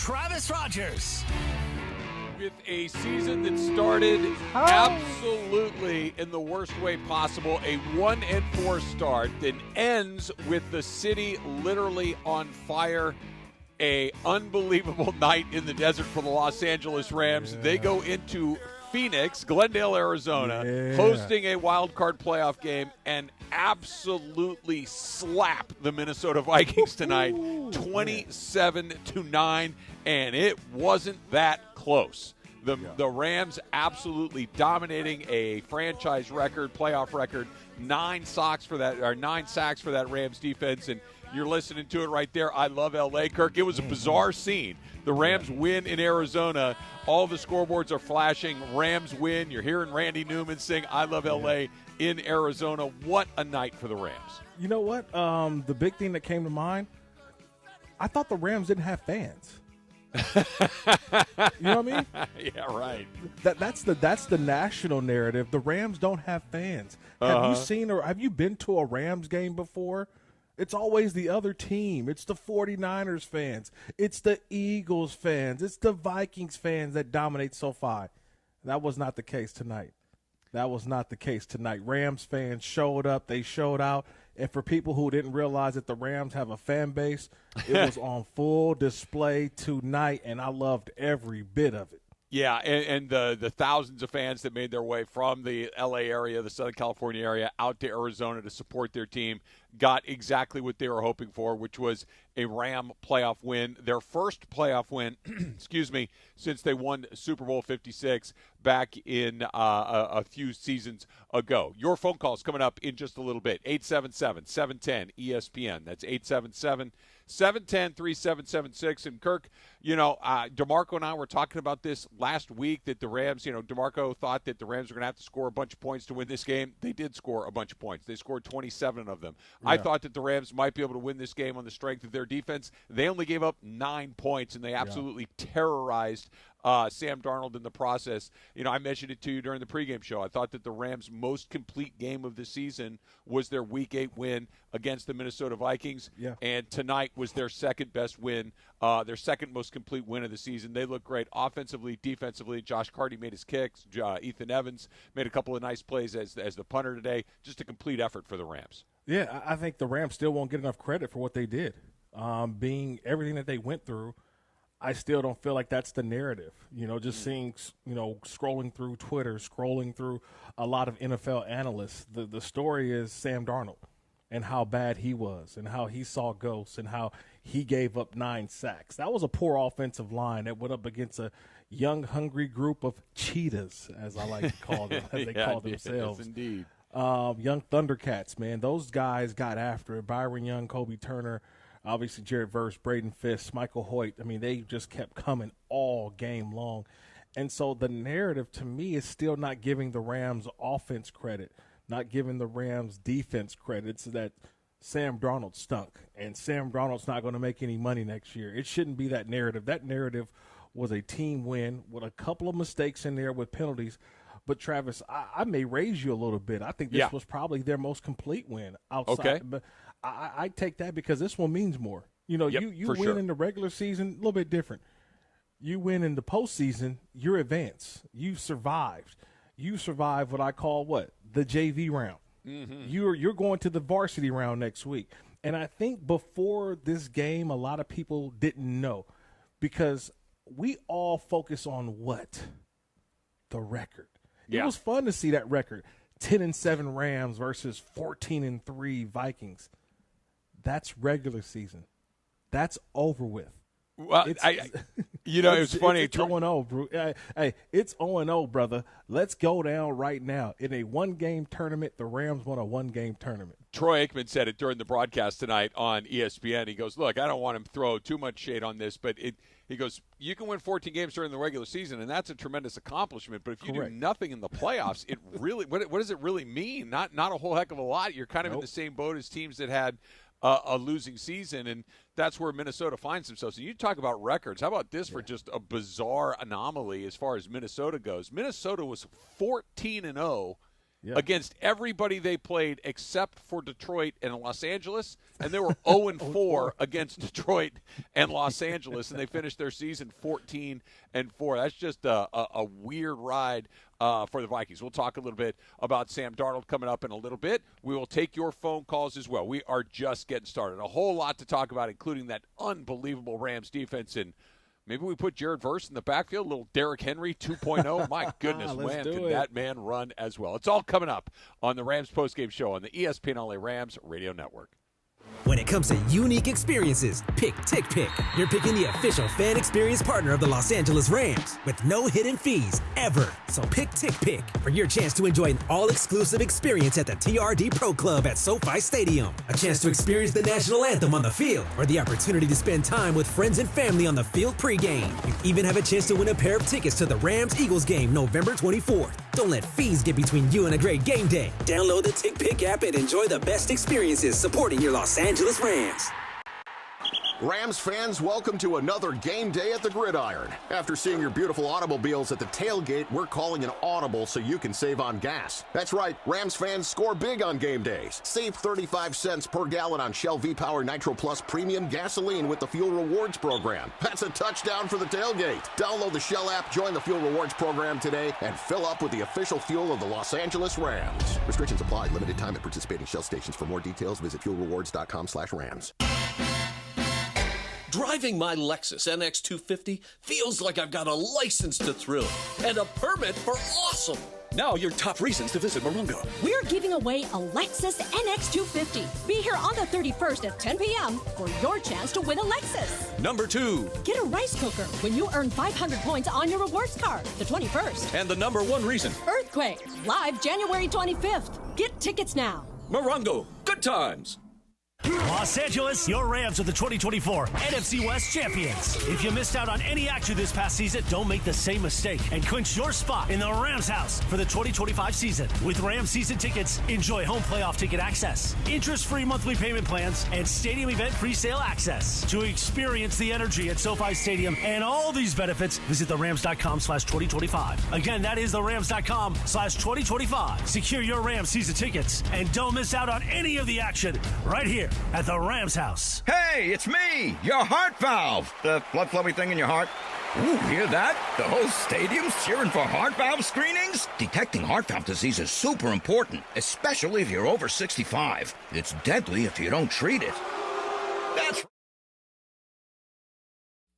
Travis Rogers. With a season that started absolutely in the worst way possible, a 1-4 start, then ends with the city literally on fire. A unbelievable night in the desert for the Los Angeles Rams. Yeah. They go into Phoenix, Glendale, Arizona, hosting a wild card playoff game and absolutely slap the Minnesota Vikings tonight, 27-9, and it wasn't that close. The Rams absolutely dominating a franchise record, playoff record, 9 sacks for that Rams defense, and you're listening to it right there. I love L.A., Kirk. It was a bizarre scene. The Rams win in Arizona. All the scoreboards are flashing. Rams win. You're hearing Randy Newman sing I love L.A. in Arizona. What a night for the Rams. You know what? The big thing that came to mind, I thought the Rams didn't have fans. You know what I mean? Yeah, right. That's the national narrative. The Rams don't have fans. Have you seen or have you been to a Rams game before? It's always the other team. It's the 49ers fans. It's the Eagles fans. It's the Vikings fans that dominate SoFi. That was not the case tonight. Rams fans showed up. They showed out. And for people who didn't realize that the Rams have a fan base, it was on full display tonight, and I loved every bit of it. Yeah, and the thousands of fans that made their way from the L.A. area, the Southern California area, out to Arizona to support their team got exactly what they were hoping for, which was a Ram playoff win, their first playoff win, since they won Super Bowl 56 back in a few seasons ago. Your phone call is coming up in just a little bit, 877-710-ESPN. That's 877-710-3776. And Kirk, DeMarco and I were talking about this last week that the Rams, DeMarco thought that the Rams were going to have to score a bunch of points to win this game. They did score a bunch of points. They scored 27 of them. Yeah. I thought that the Rams might be able to win this game on the strength of their defense. They only gave up 9 points, and they absolutely terrorized Sam Darnold in the process. I mentioned it to you during the pregame show. I thought that the Rams' most complete game of the season was their Week 8 win against the Minnesota Vikings, and tonight was their second best win, their second most complete win of the season. They look great offensively, defensively. Josh Carty made his kicks. Ethan Evans made a couple of nice plays as the punter today. Just a complete effort for the Rams. Yeah, I think the Rams still won't get enough credit for what they did. Being everything that they went through, I still don't feel like that's the narrative. Just seeing, scrolling through Twitter, scrolling through a lot of NFL analysts, the story is Sam Darnold and how bad he was and how he saw ghosts and how he gave up 9 sacks. That was a poor offensive line that went up against a young, hungry group of cheetahs, as I like to call them, as they call themselves. Yes, indeed. Young Thundercats, man. Those guys got after it. Byron Young, Kobe Turner, obviously Jared Verse, Braden Fisk, Michael Hoyt. I mean, they just kept coming all game long. And so the narrative to me is still not giving the Rams offense credit, not giving the Rams defense credit. It's that Sam Darnold stunk, and Sam Darnold's not going to make any money next year. It shouldn't be that narrative. That narrative was a team win with a couple of mistakes in there with penalties. But, Travis, I may raise you a little bit. I think this was probably their most complete win outside. Okay. But I take that because this one means more. You win sure. in the regular season, a little bit different. You win in the postseason, you're advanced. You survived. You survived what I call the JV round. Mm-hmm. You're going to the varsity round next week. And I think before this game, a lot of people didn't know because we all focus on what? The record. Yeah. It was fun to see that record, 10-7 Rams versus 14-3 Vikings. That's regular season. That's over with. Well, it's funny. It's 0-0, bro. Hey, it's 0-0, brother. Let's go down right now. In a one-game tournament, the Rams won a one-game tournament. Troy Aikman said it during the broadcast tonight on ESPN. He goes, look, I don't want him to throw too much shade on this, but he goes, you can win 14 games during the regular season, and that's a tremendous accomplishment. But if you do nothing in the playoffs, it really what does it really mean? Not a whole heck of a lot. You're kind of in the same boat as teams that had a losing season, and that's where Minnesota finds themselves. And you talk about records. How about this for just a bizarre anomaly as far as Minnesota goes? Minnesota was 14-0 against everybody they played except for Detroit and Los Angeles, and they were 0-4 against Detroit and Los Angeles, and they finished their season 14-4. That's just a weird ride for the Vikings. We'll talk a little bit about Sam Darnold coming up in a little bit. We will take your phone calls as well. We are just getting started. A whole lot to talk about, including that unbelievable Rams defense, and maybe we put Jared Verse in the backfield, a little Derrick Henry 2.0. My goodness, man, can that man run as well. It's all coming up on the Rams postgame show on the ESPN LA Rams radio network. When it comes to unique experiences, pick Tick Pick. You're picking the official fan experience partner of the Los Angeles Rams with no hidden fees ever. So pick Tick Pick for your chance to enjoy an all-exclusive experience at the TRD Pro Club at SoFi Stadium. A chance to experience the national anthem on the field or the opportunity to spend time with friends and family on the field pregame. You even have a chance to win a pair of tickets to the Rams-Eagles game November 24th. Don't let fees get between you and a great game day. Download the Tick Pick app and enjoy the best experiences supporting your Los Angeles Rams. Rams fans, welcome to another game day at the Gridiron. After seeing your beautiful automobiles at the tailgate, we're calling an audible so you can save on gas. That's right, Rams fans score big on game days. Save 35 cents per gallon on Shell V-Power Nitro Plus Premium Gasoline with the Fuel Rewards program. That's a touchdown for the tailgate. Download the Shell app, join the Fuel Rewards program today, and fill up with the official fuel of the Los Angeles Rams. Restrictions apply. Limited time at participating Shell stations. For more details, visit fuelrewards.com/Rams. Driving my Lexus NX 250 feels like I've got a license to thrill and a permit for awesome. Now your top reasons to visit Morongo. We're giving away a Lexus NX 250. Be here on the 31st at 10 p.m. for your chance to win a Lexus. Number 2. Get a rice cooker when you earn 500 points on your rewards card, the 21st. And the number 1 reason. Earthquake, live January 25th. Get tickets now. Morongo, good times. Los Angeles, your Rams are the 2024 NFC West champions. If you missed out on any action this past season, don't make the same mistake and clinch your spot in the Rams house for the 2025 season. With Rams season tickets, enjoy home playoff ticket access, interest-free monthly payment plans, and stadium event pre-sale access. To experience the energy at SoFi Stadium and all these benefits, visit therams.com/2025. Again, that is therams.com/2025. Secure your Rams season tickets and don't miss out on any of the action right here at the Rams house. Hey, it's me, your heart valve. The blood flowing thing in your heart. Ooh, hear that? The whole stadium's cheering for heart valve screenings? Detecting heart valve disease is super important, especially if you're over 65. It's deadly if you don't treat it. That's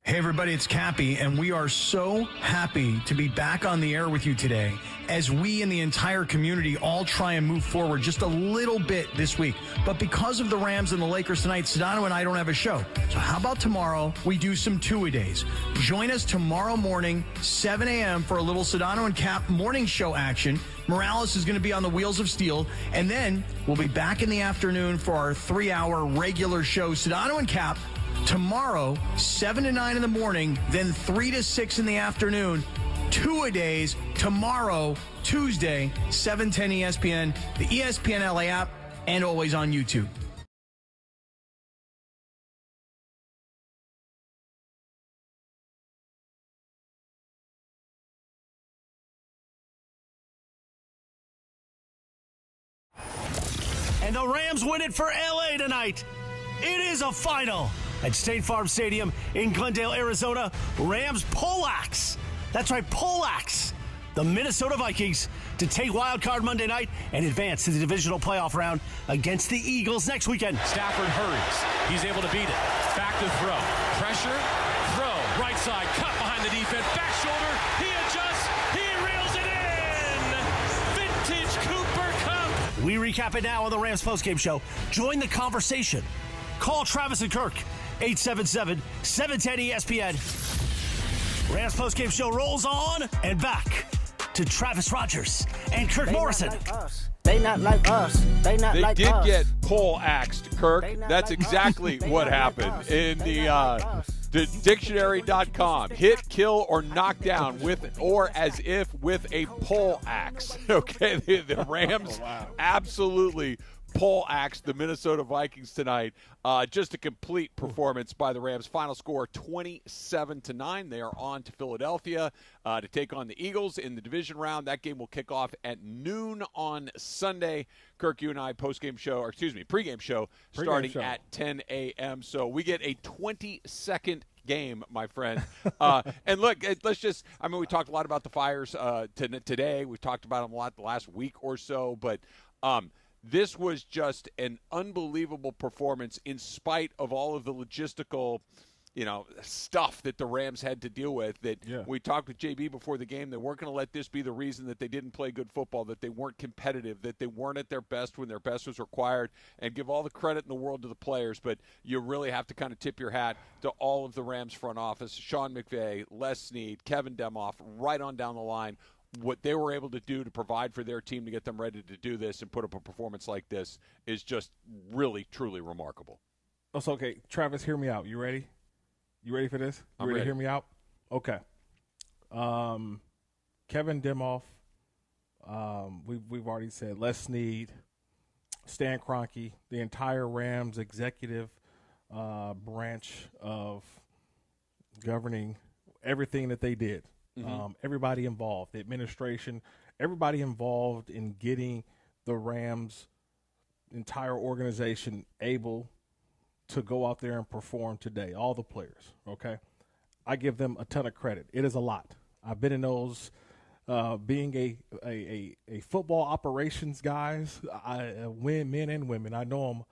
Hey everybody, it's Cappy, and we are so happy to be back on the air with you today as we and the entire community all try and move forward just a little bit this week. But because of the Rams and the Lakers tonight, Sedano and I don't have a show. So how about tomorrow we do some two-a-days? Join us tomorrow morning, 7 a.m. for a little Sedano and Cap morning show action. Morales is going to be on the Wheels of Steel, and then we'll be back in the afternoon for our 3-hour regular show, Sedano and Cap. Tomorrow, 7 to 9 in the morning, then 3 to 6 in the afternoon. Two-a-days tomorrow, Tuesday, 7:10 ESPN, the ESPN LA app, and always on YouTube. And the Rams win it for LA tonight. It is a final at State Farm Stadium in Glendale, Arizona. Rams poleaxe. That's right, poleaxe the Minnesota Vikings to take Wild Card Monday night and advance to the divisional playoff round against the Eagles next weekend. Stafford hurries. He's able to beat it. Back to throw. Pressure. Throw. Right side. Cut behind the defense. Back shoulder. He adjusts. He reels it in. Vintage Cooper Cup. We recap it now on the Rams postgame show. Join the conversation. Call Travis and Kirk. 877-710-ESPN. Rams postgame show rolls on and back to Travis Rogers and Kirk Morrison. They not like us. They not They like did us. get pole-axed, Kirk. That's like exactly us. what They not happened like us. in They the not like us. dictionary.com. Hit, kill, or knock down with or as if with a pole axe. Okay, the Rams absolutely pole axe the Minnesota Vikings tonight. Just a complete performance by the Rams. Final score 27-9. They are on to Philadelphia to take on the Eagles in the division round. That game will kick off at noon on Sunday. Kirk, you and I pregame show starting at 10 a.m. So we get a 20-second game, my friend. And look, we talked a lot about the Fires today. We've talked about them a lot the last week or so, but this was just an unbelievable performance in spite of all of the logistical, stuff that the Rams had to deal with. We talked with JB before the game. They weren't going to let this be the reason that they didn't play good football, that they weren't competitive, that they weren't at their best when their best was required, and give all the credit in the world to the players. But you really have to kind of tip your hat to all of the Rams front office, Sean McVay, Les Snead, Kevin Demoff, right on down the line. What they were able to do to provide for their team to get them ready to do this and put up a performance like this is just really, truly remarkable. So, okay, Travis, hear me out. You ready? You ready for this? I'm ready ready. To hear me out? Okay. Kevin Demoff, we've already said Les Snead, Stan Kroenke, the entire Rams executive branch of governing everything that they did. Everybody involved, the administration, everybody involved in getting the Rams' entire organization able to go out there and perform today, all the players, okay? I give them a ton of credit. It is a lot. I've been in those, being a football operations guys, men and women, I know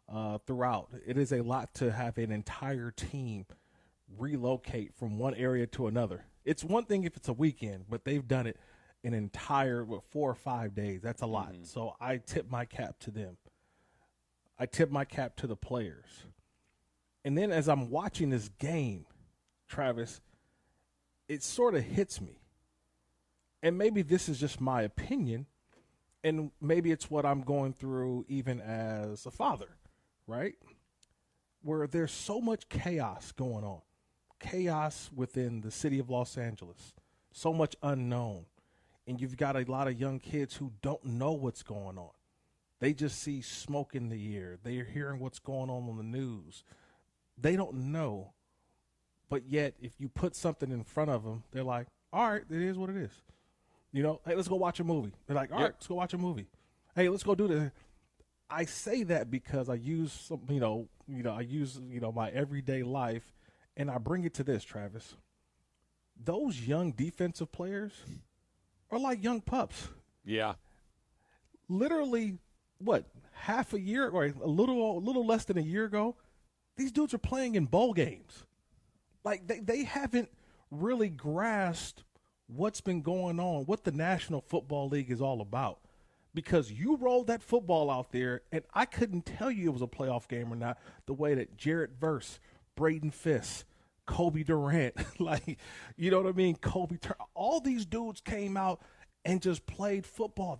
them throughout. It is a lot to have an entire team relocate from one area to another. It's one thing if it's a weekend, but they've done it an entire 4 or 5 days. That's a lot. So I tip my cap to them. I tip my cap to the players. And then as I'm watching this game, Travis, it sort of hits me. And maybe this is just my opinion, and maybe it's what I'm going through even as a father, right? Where there's so much chaos going on. Chaos within the city of Los Angeles, so much unknown, and you've got a lot of young kids who don't know what's going on. They just see smoke in the air. They're hearing what's going on the news. They don't know, but yet if you put something in front of them, they're like, all right, it is what it is. Hey, let's go watch a movie. They're like, all right, let's go watch a movie. Hey, let's go do this. I say that because I use some, I use my everyday life. And I bring it to this, Travis. Those young defensive players are like young pups. Yeah. Literally, half a year or a little less than a year ago, these dudes are playing in bowl games. Like, they haven't really grasped what's been going on, what the National Football League is all about. Because you rolled that football out there, and I couldn't tell you it was a playoff game or not the way that Jarrett Verse, Braden Fiss, Kobe Durant, Kobe Turner, all these dudes came out and just played football.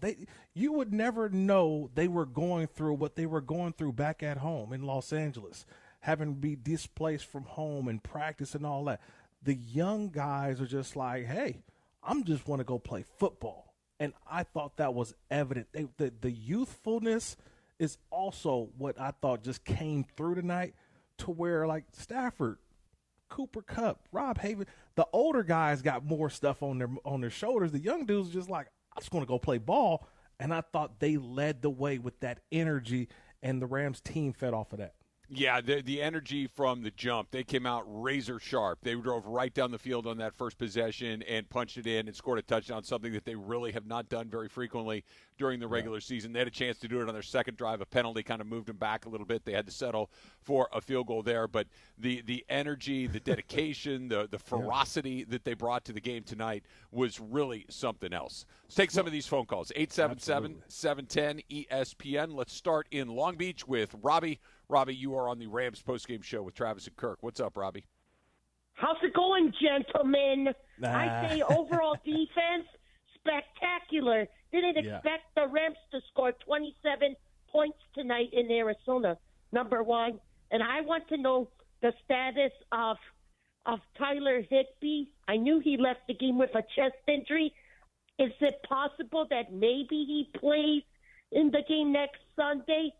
You would never know they were going through what they were going through back at home in Los Angeles, having to be displaced from home and practice and all that. The young guys are just like, hey, I'm just want to go play football. And I thought that was evident. The youthfulness is also what I thought just came through tonight, to where like Stafford, Cooper Kupp, Rob Haven, the older guys got more stuff on their shoulders. The young dudes are just like, I'm just going to go play ball. And I thought they led the way with that energy, and the Rams team fed off of that. Yeah, the energy from the jump, they came out razor sharp. They drove right down the field on that first possession and punched it in and scored a touchdown, something that they really have not done very frequently during the regular season. They had a chance to do it on their second drive. A penalty kind of moved them back a little bit. They had to settle for a field goal there. But the energy, the dedication, the ferocity that they brought to the game tonight was really something else. Let's take some of these phone calls. 877-710-ESPN. Let's start in Long Beach with Robbie. Robbie, you are on the Rams postgame show with Travis and Kirk. What's up, Robbie? How's it going, gentlemen? I say overall defense, spectacular. Didn't expect the Rams to score 27 points tonight in Arizona, number one. And I want to know the status of Tyler Higbee. I knew he left the game with a chest injury. Is it possible that maybe he plays in the game next Sunday?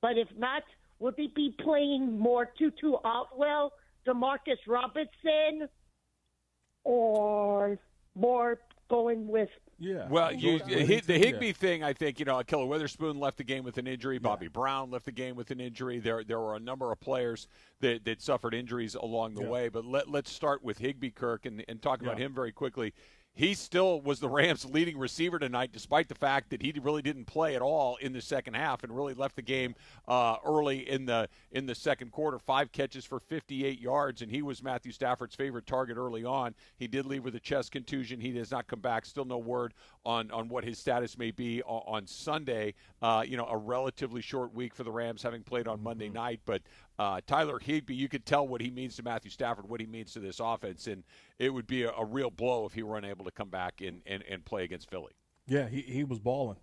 But if not, would they be playing more Tutu Otwell, Demarcus Robinson, or more going with? Yeah. Well, the Higbee thing, I think, Killer Witherspoon left the game with an injury. Bobby Brown left the game with an injury. There were a number of players that suffered injuries along the way. But let's start with Higbee, Kirk, and talk about him very quickly. He still was the Rams' leading receiver tonight, despite the fact that he really didn't play at all in the second half and really left the game early in the second quarter. 5 catches for 58 yards, and he was Matthew Stafford's favorite target early on. He did leave with a chest contusion. He has not come back. Still no word on what his status may be on Sunday. A relatively short week for the Rams, having played on Monday night. But Tyler Higbee, you could tell what he means to Matthew Stafford, what he means to this offense, and it would be a real blow if he were unable to come back and play against Philly. Yeah, he was balling.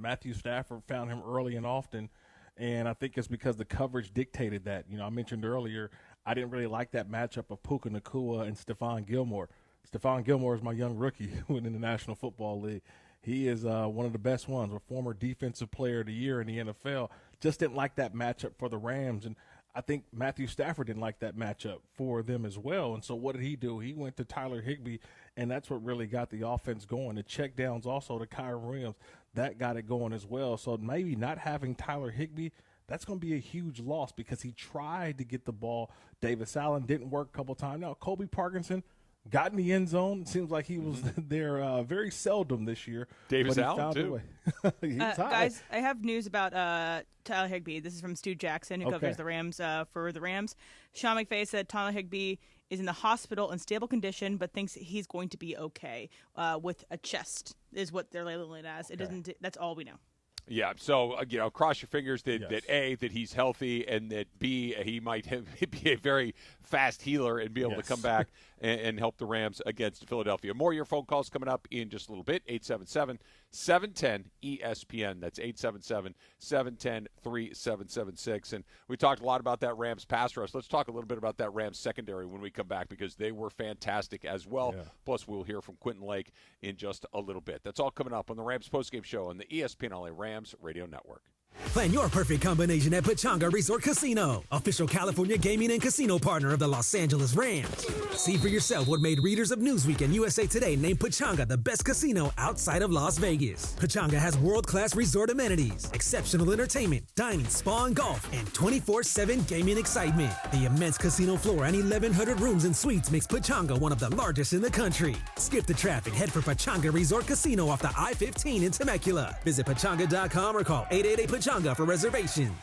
Matthew Stafford found him early and often, and I think it's because the coverage dictated that. I mentioned earlier I didn't really like that matchup of Puka Nacua and Stephon Gilmore. Stephon Gilmore is my young rookie in the National Football League. He is one of the best ones, a former Defensive Player of the Year in the NFL. Just didn't like that matchup for the Rams, and I think Matthew Stafford didn't like that matchup for them as well. And so what did he do? He went to Tyler Higbee, and that's what really got the offense going. The check downs also to Kyren Williams, that got it going as well. So maybe not having Tyler Higbee, that's going to be a huge loss because he tried to get the ball. Davis Allen didn't work a couple times. Now, Kobe Parkinson got in the end zone. It seems like he was there very seldom this year. Davis Allen, too. Guys, I have news about Tyler Higbee. This is from Stu Jackson, who covers the Rams for the Rams. Sean McVay said Tyler Higbee is in the hospital in stable condition, but thinks he's going to be okay with a chest, is what they're labeling it as. It isn't. That's all we know. Yeah, so, cross your fingers that A, that he's healthy, and that B, he might be a very fast healer and be able to come back and help the Rams against Philadelphia. More of your phone calls coming up in just a little bit, 877-710-ESPN. That's 877-710-3776. And we talked a lot about that Rams pass rush. Let's talk a little bit about that Rams secondary when we come back, because they were fantastic as well. Yeah. Plus, we'll hear from Quentin Lake in just a little bit. That's all coming up on the Rams postgame show on the ESPN LA Rams Radio Network. Plan your perfect combination at Pechanga Resort Casino, official California gaming and casino partner of the Los Angeles Rams. See for yourself what made readers of Newsweek and USA Today name Pechanga the best casino outside of Las Vegas. Pechanga has world-class resort amenities, exceptional entertainment, dining, spa and golf, and 24/7 gaming excitement. The immense casino floor and 1,100 rooms and suites makes Pechanga one of the largest in the country. Skip the traffic, head for Pechanga Resort Casino off the I-15 in Temecula. Visit Pechanga.com or call 888-PECHANGA for reservations.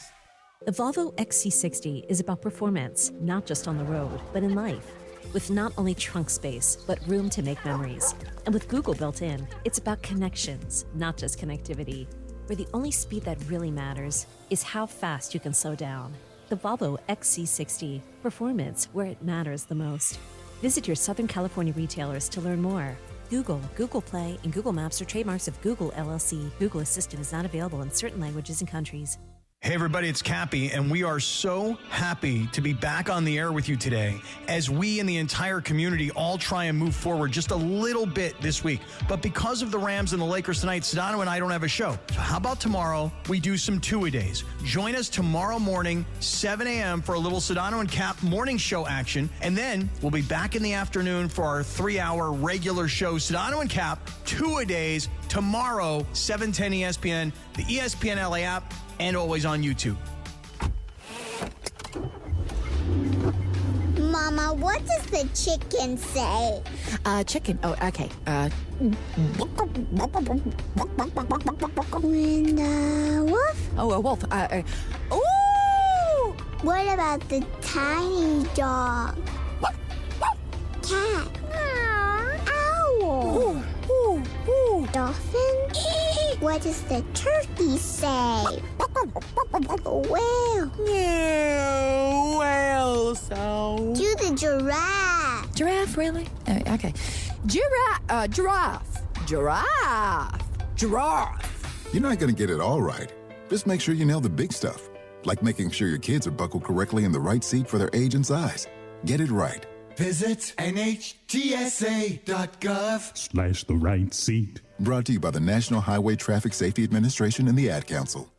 The Volvo XC60 is about performance, not just on the road, but in life. With not only trunk space, but room to make memories. And with Google built in, it's about connections, not just connectivity. Where the only speed that really matters is how fast you can slow down. The Volvo XC60, performance where it matters the most. Visit your Southern California retailers to learn more. Google, Google Play, and Google Maps are trademarks of Google LLC. Google Assistant is not available in certain languages and countries. Hey everybody, it's Cappy, and we are so happy to be back on the air with you today as we and the entire community all try and move forward just a little bit this week. But because of the Rams and the Lakers tonight, Sedano and I don't have a show. So how about tomorrow we do some two-a-days? Join us tomorrow morning, 7 a.m. for a little Sedano and Cap morning show action, and then we'll be back in the afternoon for our 3-hour regular show, Sedano and Cap, two-a-days, tomorrow, 710 ESPN, the ESPN LA app, and always on YouTube. Mama, what does the chicken say? Chicken. Oh, okay. When wolf? Oh, a wolf. Ooh! What about the tiny dog? Cat. Owl. Dolphin? What does the turkey say? Whale. Yeah, whale sound. Do the giraffe. Giraffe, really? Okay. Giraffe. You're not going to get it all right. Just make sure you nail the big stuff, like making sure your kids are buckled correctly in the right seat for their age and size. Get it right. Visit NHTSA.gov/the right seat. Brought to you by the National Highway Traffic Safety Administration and the Ad Council.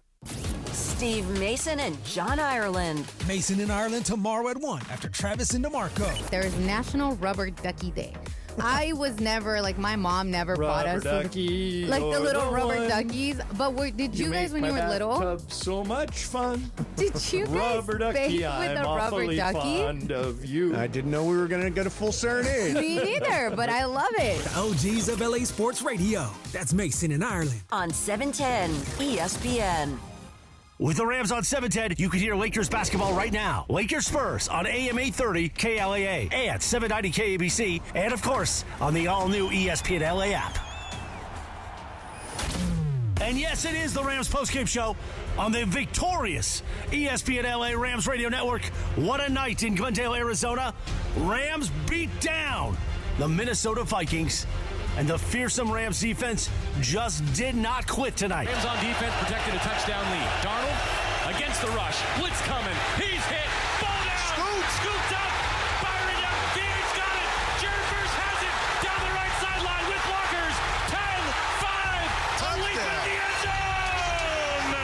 Steve Mason and John Ireland. Mason in Ireland tomorrow at 1 after Travis and DeMarco. There's National Rubber Ducky Day. I was never, my mom never bought us ducky, the little rubber duckies. But did you guys, when you were little? So much fun. Did you guys rubber ducky, with a rubber ducky? Fond of you. I didn't know we were going to get a full serenade. Me neither, but I love it. The OGs of LA Sports Radio. That's Mason in Ireland. On 710 ESPN. With the Rams on 710, you can hear Lakers basketball right now. Lakers Spurs on AM 830 KLAA and 790 KABC, and of course, on the all-new ESPN LA app. And yes, it is the Rams postgame show on the victorious ESPN LA Rams Radio Network. What a night in Glendale, Arizona. Rams beat down the Minnesota Vikings. And the fearsome Rams defense just did not quit tonight. Rams on defense protected a touchdown lead. Darnold against the rush. Blitz coming. He's hit. Ball down. Scooped up. Byron Young. Gaines got it. Jared Verse has it. Down the right sideline with blockers. 10-5 to leap in the end zone.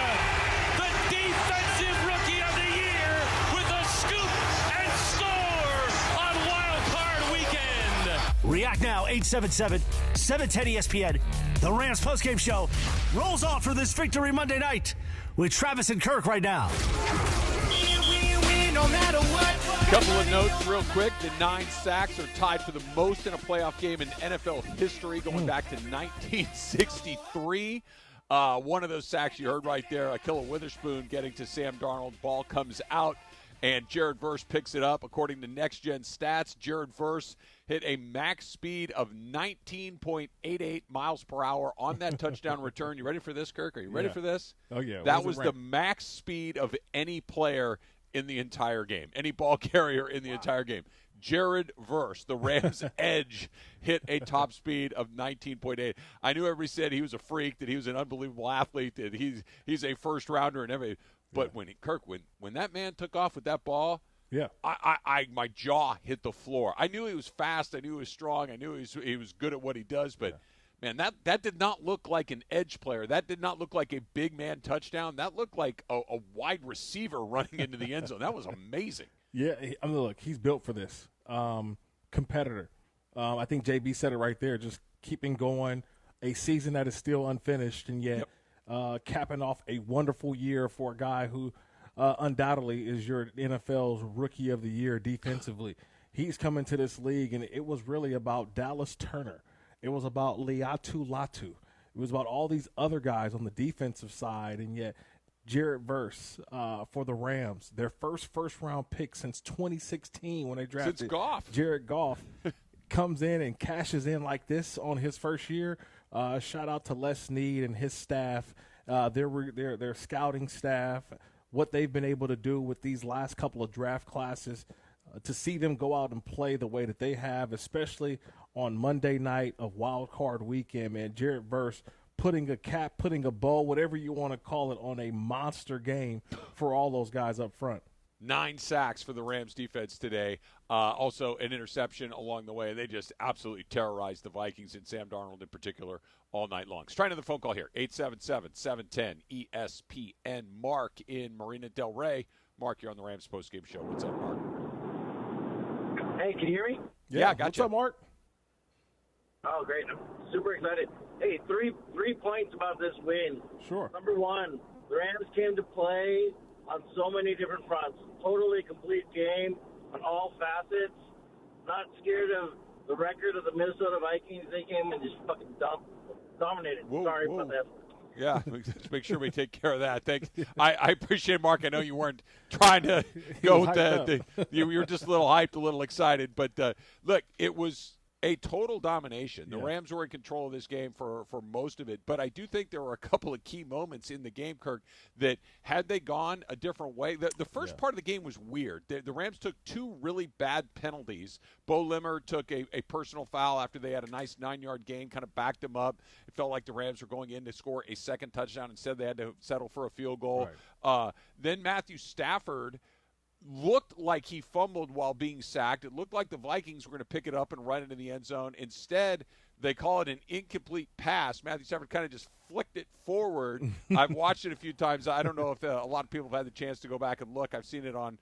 The defensive rookie of the year with a scoop and score on Wild Card Weekend. React now, 877-710-ESPN. The Rams postgame show rolls off for this Victory Monday night with Travis and Kirk right now. No matter what. Couple of notes real quick. The 9 sacks are tied for the most in a playoff game in NFL history going back to 1963. One of those sacks you heard right there, Akilla Witherspoon getting to Sam Darnold. Ball comes out, and Jared Verse picks it up. According to Next Gen Stats, Jared Verse hit a max speed of 19.88 miles per hour on that touchdown return. You ready for this, Kirk? Are you ready for this? Oh, yeah. That was the max speed of any player in the entire game, any ball carrier in the entire game. Jared Verse, the Rams' edge, hit a top speed of 19.8. I knew everybody said he was a freak, that he was an unbelievable athlete, that he's a first-rounder and everything. But when that man took off with that ball, my jaw hit the floor. I knew he was fast. I knew he was strong. I knew he was good at what he does. But, man, that did not look like an edge player. That did not look like a big man touchdown. That looked like a wide receiver running into the end zone. That was amazing. Yeah, I mean, look, he's built for this. Competitor. I think JB said it right there, just keeping going, a season that is still unfinished, and yet capping off a wonderful year for a guy who undoubtedly is your NFL's Rookie of the Year defensively. He's coming to this league, and it was really about Dallas Turner. It was about Liatu Latu. It was about all these other guys on the defensive side, and yet Jared Verse for the Rams, their first-round pick since 2016 when they drafted Jared Goff, comes in and cashes in like this on his first year. Shout out to Les Snead and his staff, their scouting staff, what they've been able to do with these last couple of draft classes, to see them go out and play the way that they have, especially on Monday night of Wild Card Weekend, man. Jared Verse putting a cap, putting a bow, whatever you want to call it, on a monster game for all those guys up front. 9 sacks for the Rams defense today. Also an interception along the way. They just absolutely terrorized the Vikings and Sam Darnold in particular all night long. Let's try another phone call here. 877-710-ESPN. Mark in Marina Del Rey. Mark, you're on the Rams postgame show. What's up, Mark? Hey, can you hear me? Yeah, gotcha. What's up, Mark? Oh, great. I'm super excited. Hey, three points about this win. Sure. Number one, the Rams came to play on so many different fronts. Totally complete game on all facets. Not scared of the record of the Minnesota Vikings. They came and just fucking dominated. Sorry about that. Yeah, let's make sure we take care of that. Thanks. I appreciate it, Mark. I know you weren't trying to go with that. You were just a little hyped, a little excited. But, look, it was a total domination. The Rams were in control of this game for most of it, but I do think there were a couple of key moments in the game, Kirk, that had they gone a different way, the first part of the game was weird. The Rams took 2 really bad penalties. Bo Limmer took a personal foul after they had a nice 9-yard gain, kind of backed them up. It felt like the Rams were going in to score a second touchdown. Instead, they had to settle for a field goal. Right. Then Matthew Stafford looked like he fumbled while being sacked. It looked like the Vikings were going to pick it up and run it in the end zone. Instead, they call it an incomplete pass. Matthew Stafford kind of just flicked it forward. I've watched it a few times. I don't know if a lot of people have had the chance to go back and look. I've seen it on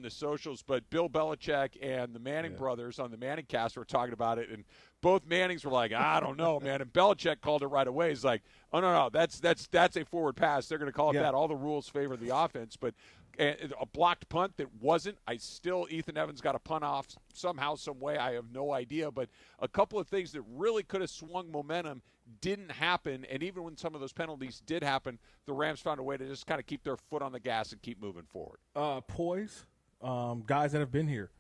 the socials. But Bill Belichick and the Manning brothers on the Manning cast were talking about it, and both Mannings were like, I don't know, man. And Belichick called it right away. He's like, oh, no, that's a forward pass. They're going to call it that. All the rules favor the offense. But a blocked punt that wasn't. Ethan Evans got a punt off somehow, some way. I have no idea. But a couple of things that really could have swung momentum didn't happen. And even when some of those penalties did happen, the Rams found a way to just kind of keep their foot on the gas and keep moving forward. Poise, guys that have been here.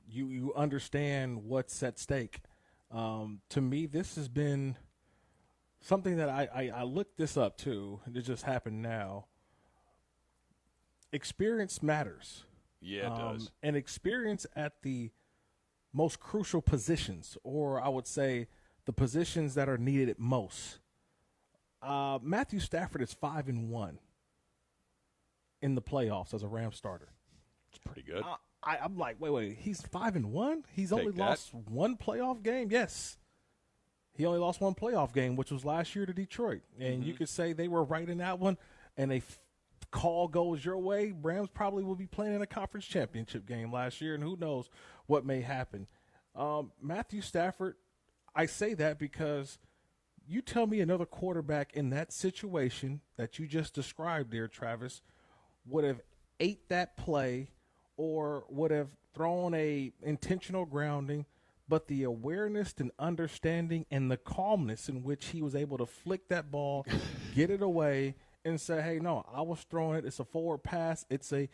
You understand what's at stake. To me, this has been something that I looked this up too. It just happened now. Experience matters. Yeah, it does. And experience at the most crucial positions, or I would say the positions that are needed most. Matthew Stafford is 5-1 in the playoffs as a Rams starter. It's pretty good. I'm like, wait, he's 5-1? He's Take only that. lost one playoff game? Yes. He only lost one playoff game, which was last year to Detroit. And you could say they were right in that one, and a call goes your way, Rams probably will be playing in a conference championship game last year, and who knows what may happen. Matthew Stafford, I say that because you tell me another quarterback in that situation that you just described there, Travis, would have ate that play or would have thrown a intentional grounding, but the awareness and understanding and the calmness in which he was able to flick that ball, get it away, and say, hey, no, I was throwing it. It's a forward pass. It's a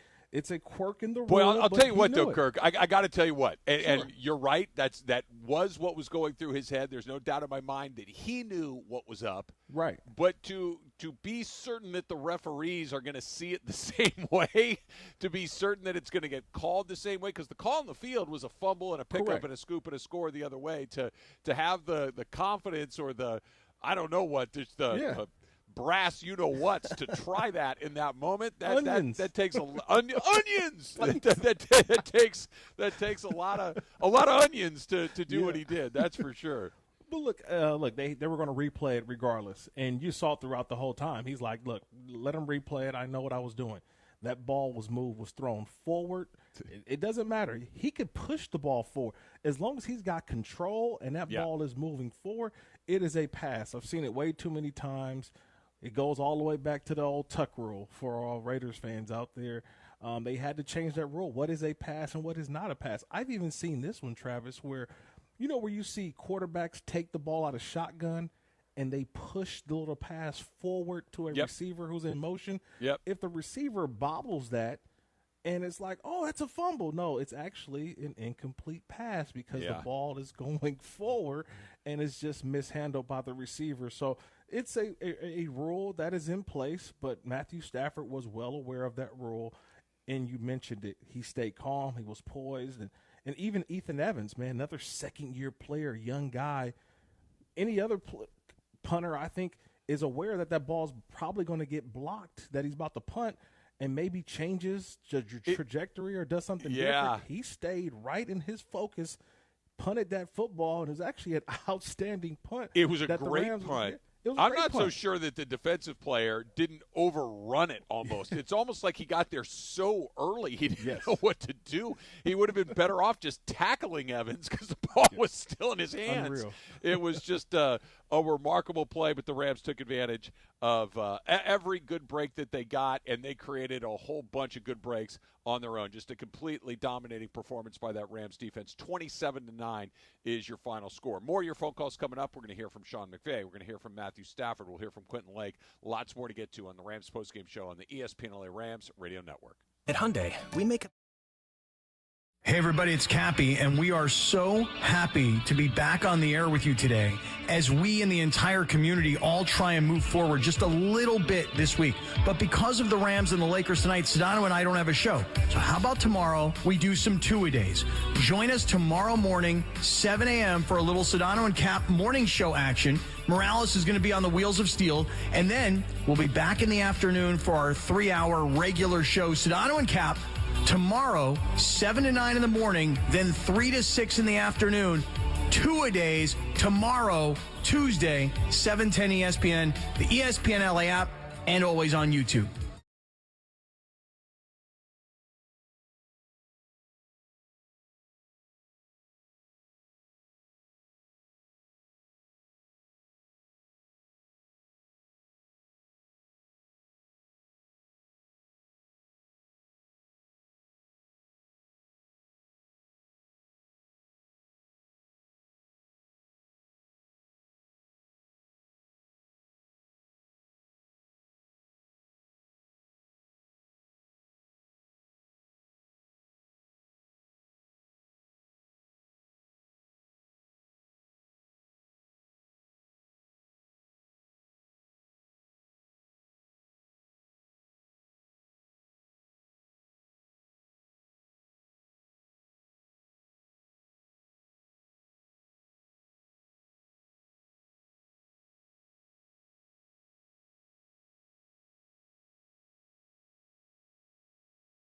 quirk in the rule. Boy, I'll tell you what, though, it. Kirk. I got to tell you what. And you're right. That was what was going through his head. There's no doubt in my mind that he knew what was up. Right. But to be certain that the referees are going to see it the same way, to be certain that it's going to get called the same way, because the call on the field was a fumble and a pickup Correct. and a scoop and a score the other way, to have the confidence or the, I don't know what, just the brass you-know-whats to try that in that moment. That takes onions. That takes a lot of onions to do what he did. That's for sure. But look, they were going to replay it regardless, and you saw it throughout the whole time. He's like, look, let him replay it. I know what I was doing. That ball was thrown forward. It doesn't matter. He could push the ball forward. As long as he's got control and that ball is moving forward, it is a pass. I've seen it way too many times. It goes all the way back to the old Tuck rule for all Raiders fans out there. They had to change that rule. What is a pass and what is not a pass? I've even seen this one, Travis, where you see quarterbacks take the ball out of shotgun and they push the little pass forward to a receiver who's in motion. Yep. If the receiver bobbles that and it's like, oh, that's a fumble. No, it's actually an incomplete pass because the ball is going forward and it's just mishandled by the receiver. So it's a rule that is in place, but Matthew Stafford was well aware of that rule, and you mentioned it. He stayed calm. He was poised. And even Ethan Evans, man, another second-year player, young guy. Any other punter, I think, is aware that ball's probably going to get blocked, that he's about to punt, and maybe changes the trajectory or does something different. He stayed right in his focus, punted that football, and it was actually an outstanding punt. It was a great punt. I'm not so sure that the defensive player didn't overrun it almost. It's almost like he got there so early he didn't know what to do. He would have been better off just tackling Evans because the ball was still in his hands. Unreal. It was just a remarkable play, but the Rams took advantage of every good break that they got, and they created a whole bunch of good breaks on their own. Just a completely dominating performance by that Rams defense. 27-9 is your final score. More of your phone calls coming up. We're going to hear from Sean McVay. We're going to hear from Matthew Stafford. We'll hear from Quentin Lake. Lots more to get to on the Rams postgame show on the ESPN LA Rams radio network. At Hyundai, we make a Hey everybody, it's Cappy, and we are so happy to be back on the air with you today as we and the entire community all try and move forward just a little bit this week. But because of the Rams and the Lakers tonight, Sedano and I don't have a show. So how about tomorrow we do some two-a-days? Join us tomorrow morning, 7 a.m. for a little Sedano and Cap morning show action. Morales is going to be on the Wheels of Steel, and then we'll be back in the afternoon for our 3-hour regular show, Sedano and Cap, Tomorrow, 7 to 9 in the morning, then 3 to 6 in the afternoon. 2-a-days tomorrow, Tuesday, 7:10 ESPN, the ESPN LA app, and always on YouTube.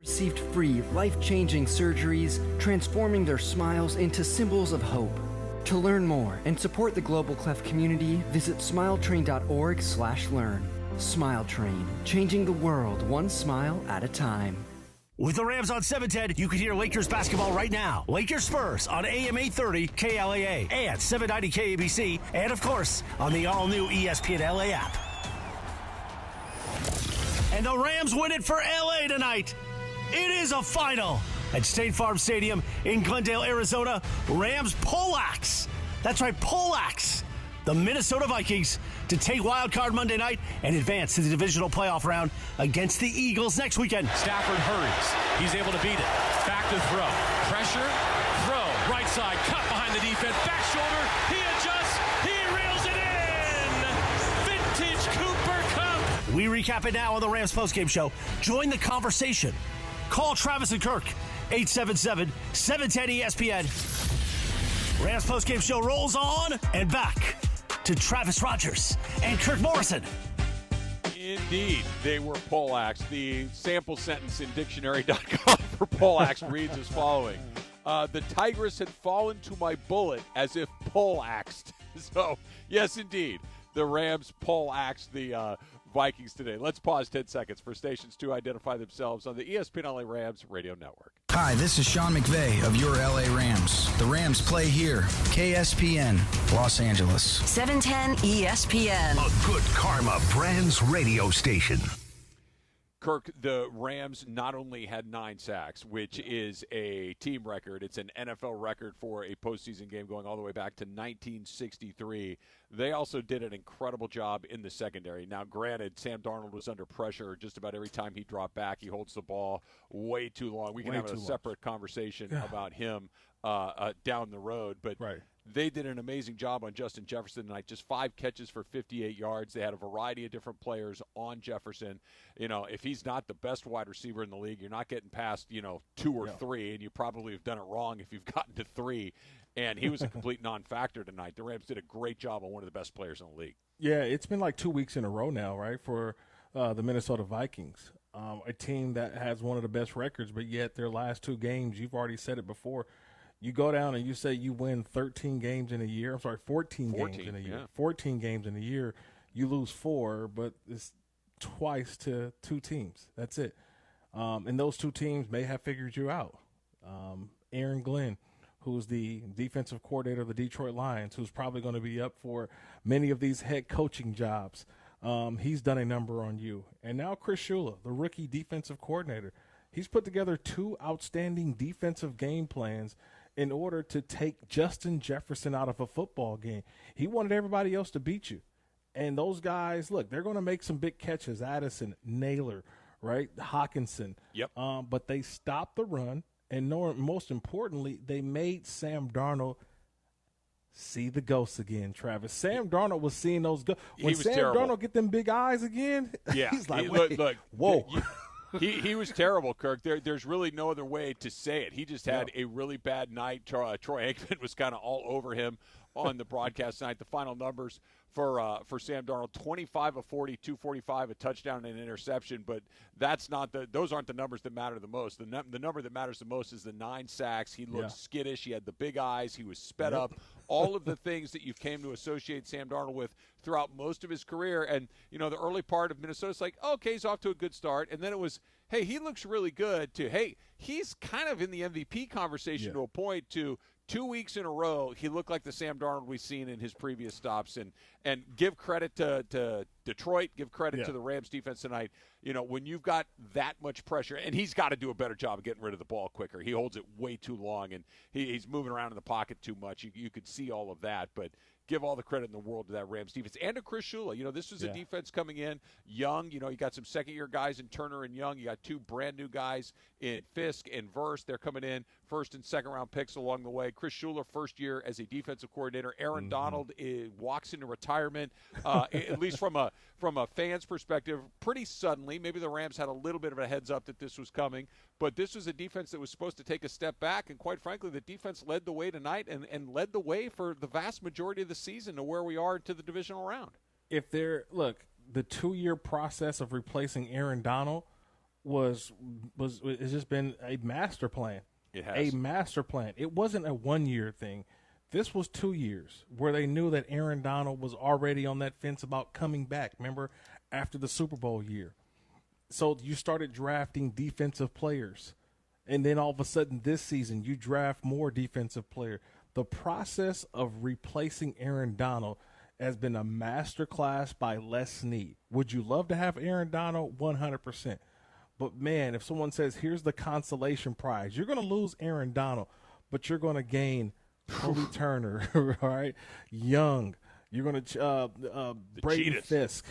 Received free, life-changing surgeries, transforming their smiles into symbols of hope. To learn more and support the Global Cleft community, visit smiletrain.org/learn. Smile Train, changing the world one smile at a time. With the Rams on 710, you can hear Lakers basketball right now. Lakers Spurs on AM 830 KLAA and 790 KABC, and of course, on the all-new ESPN LA app. And the Rams win it for LA tonight. It is a final at State Farm Stadium in Glendale, Arizona. Rams poleaxe. That's right, poleaxe the Minnesota Vikings to take Wild Card Monday night and advance to the divisional playoff round against the Eagles next weekend. Stafford hurries. He's able to beat it. Back to throw. Pressure. Throw. Right side. Cut behind the defense. Back shoulder. He adjusts. He reels it in. Vintage Cooper Cup. We recap it now on the Rams postgame show. Join the conversation. Call Travis and Kirk, 877-710-ESPN. Rams postgame show rolls on and back to Travis Rogers and Kirk Morrison. Indeed, they were poleaxed. The sample sentence in dictionary.com for poleaxed reads as following. The tigress had fallen to my bullet as if poleaxed. So, yes, indeed, the Rams poleaxed the Vikings today. Let's pause 10 seconds for stations to identify themselves on the ESPN LA Rams radio network. Hi, this is Sean McVay of your LA Rams. The Rams play here. KSPN, Los Angeles. 710 ESPN. A good karma brands radio station. Kirk, the Rams not only had 9 sacks, which is a team record, it's an NFL record for a postseason game going all the way back to 1963. They also did an incredible job in the secondary. Now, granted, Sam Darnold was under pressure just about every time he dropped back. He holds the ball way too long. We can have a separate conversation about him down the road, but they did an amazing job on Justin Jefferson tonight. Just 5 catches for 58 yards. They had a variety of different players on Jefferson. You know, if he's not the best wide receiver in the league, you're not getting past, 2 or 3, and you probably have done it wrong if you've gotten to 3. And he was a complete non-factor tonight. The Rams did a great job on one of the best players in the league. Yeah, it's been like 2 weeks in a row now, right, for the Minnesota Vikings, a team that has one of the best records, but yet their last 2 games, you've already said it before, you go down and you say you win 13 games in a year. I'm sorry, 14 games in a year. Yeah. 14 games in a year. You lose 4, but it's twice to 2 teams. That's it. And those 2 teams may have figured you out. Aaron Glenn, who's the defensive coordinator of the Detroit Lions, who's probably going to be up for many of these head coaching jobs. He's done a number on you. And now Chris Shula, the rookie defensive coordinator, he's put together 2 outstanding defensive game plans in order to take Justin Jefferson out of a football game. He wanted everybody else to beat you. And those guys, look, they're going to make some big catches. Addison, Naylor, right? Hawkinson. Yep. But they stopped the run. And most importantly, they made Sam Darnold see the ghosts again, Travis. Sam Darnold was seeing those ghosts. When Sam Darnold get them big eyes again, he's like, look, whoa. He was terrible, Kirk. There's really no other way to say it. He just had a really bad night. Troy Aikman was kind of all over him on the broadcast tonight. The final numbers for Sam Darnold: 25 of 40, 245, a touchdown and an interception. But those aren't the numbers that matter the most. The number that matters the most is the 9 sacks. He looked skittish. He had the big eyes. He was sped up. All of the things that you came to associate Sam Darnold with throughout most of his career. And, the early part of Minnesota's like, okay, he's off to a good start. And then it was, hey, he looks really good, to, hey, he's kind of in the MVP conversation to a point, to 2 weeks in a row, he looked like the Sam Darnold we've seen in his previous stops. And give credit to Detroit, give credit to the Rams defense tonight. When you've got that much pressure, and he's got to do a better job of getting rid of the ball quicker. He holds it way too long, and he's moving around in the pocket too much. You could see all of that, but give all the credit in the world to that Rams defense and to Chris Shula. This was a defense coming in young. You got some second-year guys in Turner and Young. You got 2 brand-new guys in Fisk and Verse. They're coming in first- and second-round picks along the way. Chris Shula, first year as a defensive coordinator. Aaron Donald walks into retirement, at least from a fan's perspective, pretty suddenly. Maybe the Rams had a little bit of a heads up that this was coming, but this was a defense that was supposed to take a step back, and quite frankly, the defense led the way tonight and led the way for the vast majority of the season to where we are to the divisional round. The 2-year process of replacing Aaron Donald has just been a master plan. It has. A master plan. It wasn't a 1-year thing. This was 2 years where they knew that Aaron Donald was already on that fence about coming back. Remember, after the Super Bowl year. So you started drafting defensive players. And then all of a sudden this season you draft more defensive players. The process of replacing Aaron Donald has been a masterclass by Les Snead. Would you love to have Aaron Donald? 100%. But, man, if someone says, here's the consolation prize, you're going to lose Aaron Donald, but you're going to gain Kobe Turner, all right? Young. You're going to Brady Fisk.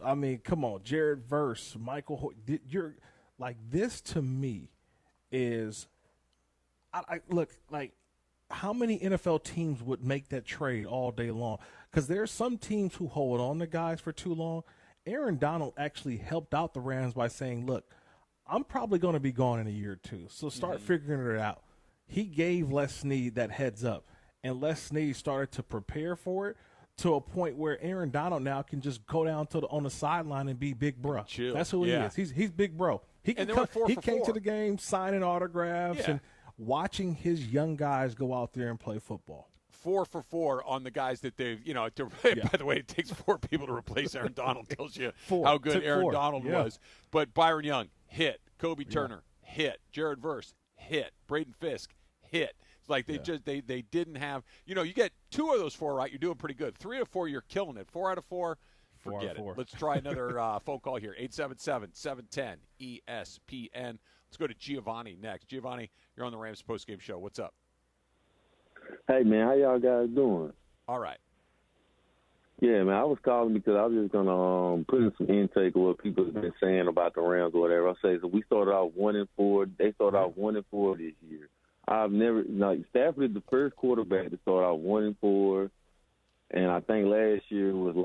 I mean, come on. Jared Verse, Michael Hoyt. You're like, this to me is look, like, how many NFL teams would make that trade all day long? Because there are some teams who hold on to guys for too long. Aaron Donald actually helped out the Rams by saying, look, I'm probably going to be gone in a year or two, so start figuring it out. He gave Les Snead that heads up, and Les Snead started to prepare for it to a point where Aaron Donald now can just go down on the sideline and be big bro. Chill. That's who he is. He's big bro. He came to the game signing autographs and watching his young guys go out there and play football. 4 for 4 on the guys that they've, by the way, it takes 4 people to replace Aaron Donald. Tells you how good Aaron Donald was. But Byron Young, hit. Kobe Turner, hit. Jared Verse, hit. Braden Fisk, hit. It's like they didn't have, you get 2 of those 4 right, you're doing pretty good. 3 out of 4, you're killing it. 4 out of 4, forget it. Let's try another phone call here. 877-710-ESPN. Let's go to Giovanni next. Giovanni, you're on the Rams postgame show. What's up? Hey, man, how y'all guys doing? All right. Yeah, man, I was calling because I was just going to put in some intake of what people have been saying about the Rams or whatever. I say, so we started off 1-4. They started off 1-4 this year. Stafford is the first quarterback to start off 1-4, and I think last year was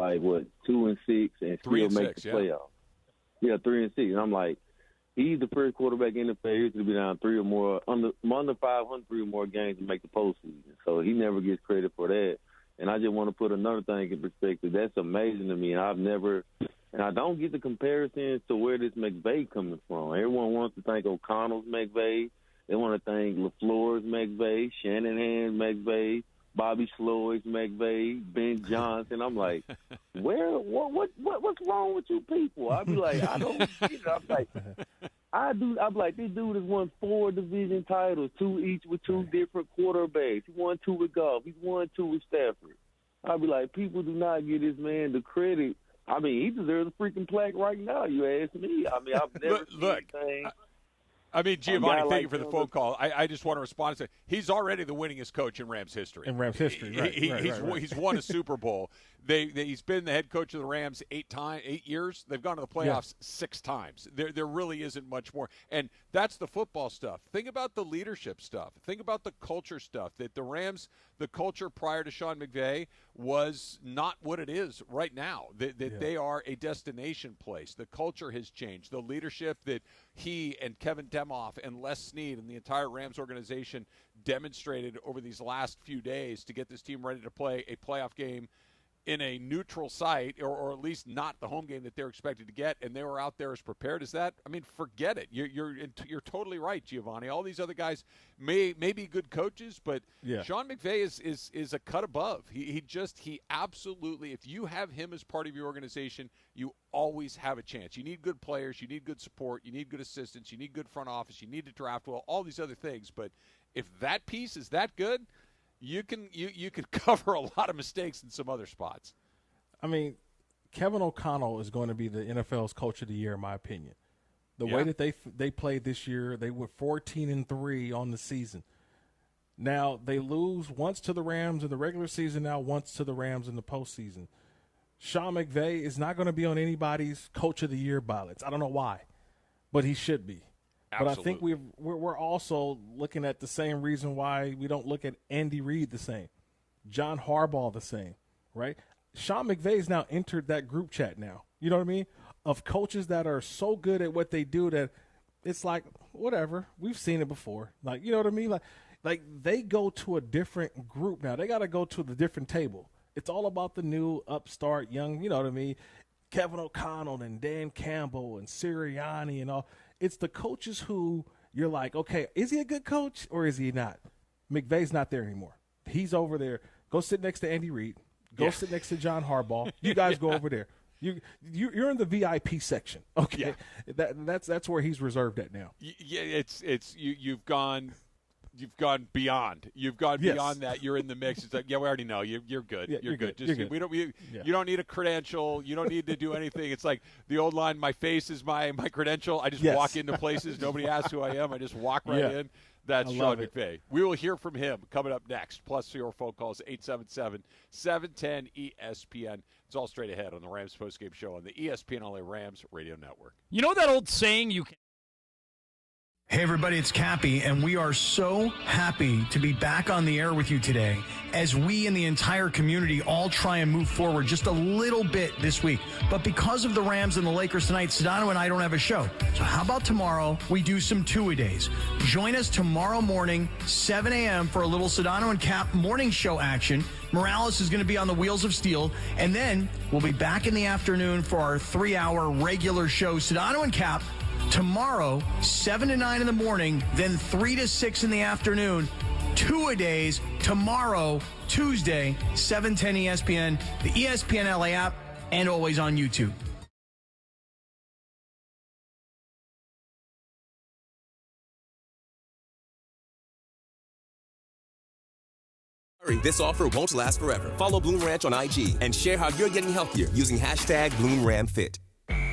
2-6 and still make the playoffs. Yeah, 3-6. And I'm like, he's the first quarterback in the history to be down 3 or more, under 500, 3 or more games to make the postseason. So he never gets credit for that. And I just want to put another thing in perspective. That's amazing to me. And I don't get the comparisons to where this McVay coming from. Everyone wants to think O'Connell's McVay. They want to think LaFleur's McVay, Shanahan's McVay, Bobby Sloyd's McVay, Ben Johnson. I'm like, what's wrong with you people? I'd be like, I don't get it. I'm like, this dude has won 4 division titles, 2 each with 2 different quarterbacks. He won 2 with Goff. He's won 2 with Stafford. I'd be like, people do not give this man the credit. I mean, he deserves a freaking plaque right now, you ask me. I mean, I've never seen anything. I mean, Giovanni, thank you for the phone call. I just want to respond and say he's already the winningest coach in Rams history. Right. He's won a Super Bowl. He's been the head coach of the Rams 8 years. They've gone to the playoffs 6 times. There really isn't much more. And that's the football stuff. Think about the leadership stuff. Think about the culture stuff that the Rams the culture prior to Sean McVay was not what it is right now. They are a destination place. The culture has changed. The leadership that he and Kevin Demoff and Les Snead and the entire Rams organization demonstrated over these last few days to get this team ready to play a playoff game in a neutral site, or at least not the home game that they're expected to get, and they were out there as prepared as that. I mean, forget it. You're totally right, Giovanni. All these other guys may be good coaches, but Sean McVay is a cut above. He absolutely, if you have him as part of your organization, you always have a chance. You need good players, you need good support, you need good assistants, you need good front office, you need to draft well, all these other things. But if that piece is that good, you can cover a lot of mistakes in some other spots. I mean, Kevin O'Connell is going to be the NFL's Coach of the Year, in my opinion. The way that they played this year, they were 14-3 on the season. Now they lose once to the Rams in the regular season, now once to the Rams in the postseason. Sean McVay is not going to be on anybody's Coach of the Year ballots. I don't know why, but he should be. Absolutely. But I think we're also looking at the same reason why we don't look at Andy Reid the same, John Harbaugh the same, right? Sean McVay's now entered that group chat now, you know what I mean, of coaches that are so good at what they do that it's like, whatever, we've seen it before. Like, you know what I mean? Like they go to a different group now. They got to go to the different table. It's all about the new upstart young, you know what I mean, Kevin O'Connell and Dan Campbell and Sirianni and all. It's the coaches who you're like, okay, is he a good coach or is he not? McVay's not there anymore. He's over there. Go sit next to Andy Reid. Go sit next to John Harbaugh. You guys go over there. You're in the VIP section. Okay, that's where he's reserved at now. Yeah, you've gone beyond. You've gone beyond that. You're in the mix. It's like, we already know you're good. Yeah, you're good. You're good. You don't need a credential. You don't need to do anything. It's like the old line, my face is my credential. I just walk into places. Nobody asks who I am. I just walk right in. That's Sean McVay. We will hear from him coming up next. Plus your phone calls 877-710-ESPN. It's all straight ahead on the Rams postgame show on the ESPN LA Rams radio network. You know that old saying, you can. Hey everybody, it's Cappy, and we are so happy to be back on the air with you today as we and the entire community all try and move forward just a little bit this week. But because of the Rams and the Lakers tonight, Sedano and I don't have a show. So how about tomorrow we do some two-a-days? Join us tomorrow morning, 7 a.m. for a little Sedano and Cap morning show action. Morales is going to be on the Wheels of Steel, and then we'll be back in the afternoon for our 3-hour regular show, Sedano and Cap. Tomorrow, 7 to 9 in the morning, then 3 to 6 in the afternoon. Two-a-days tomorrow, Tuesday, 710 ESPN, the ESPN LA app, and always on YouTube. This offer won't last forever. Follow Bloom Ranch on IG and share how you're getting healthier using #BloomRamFit.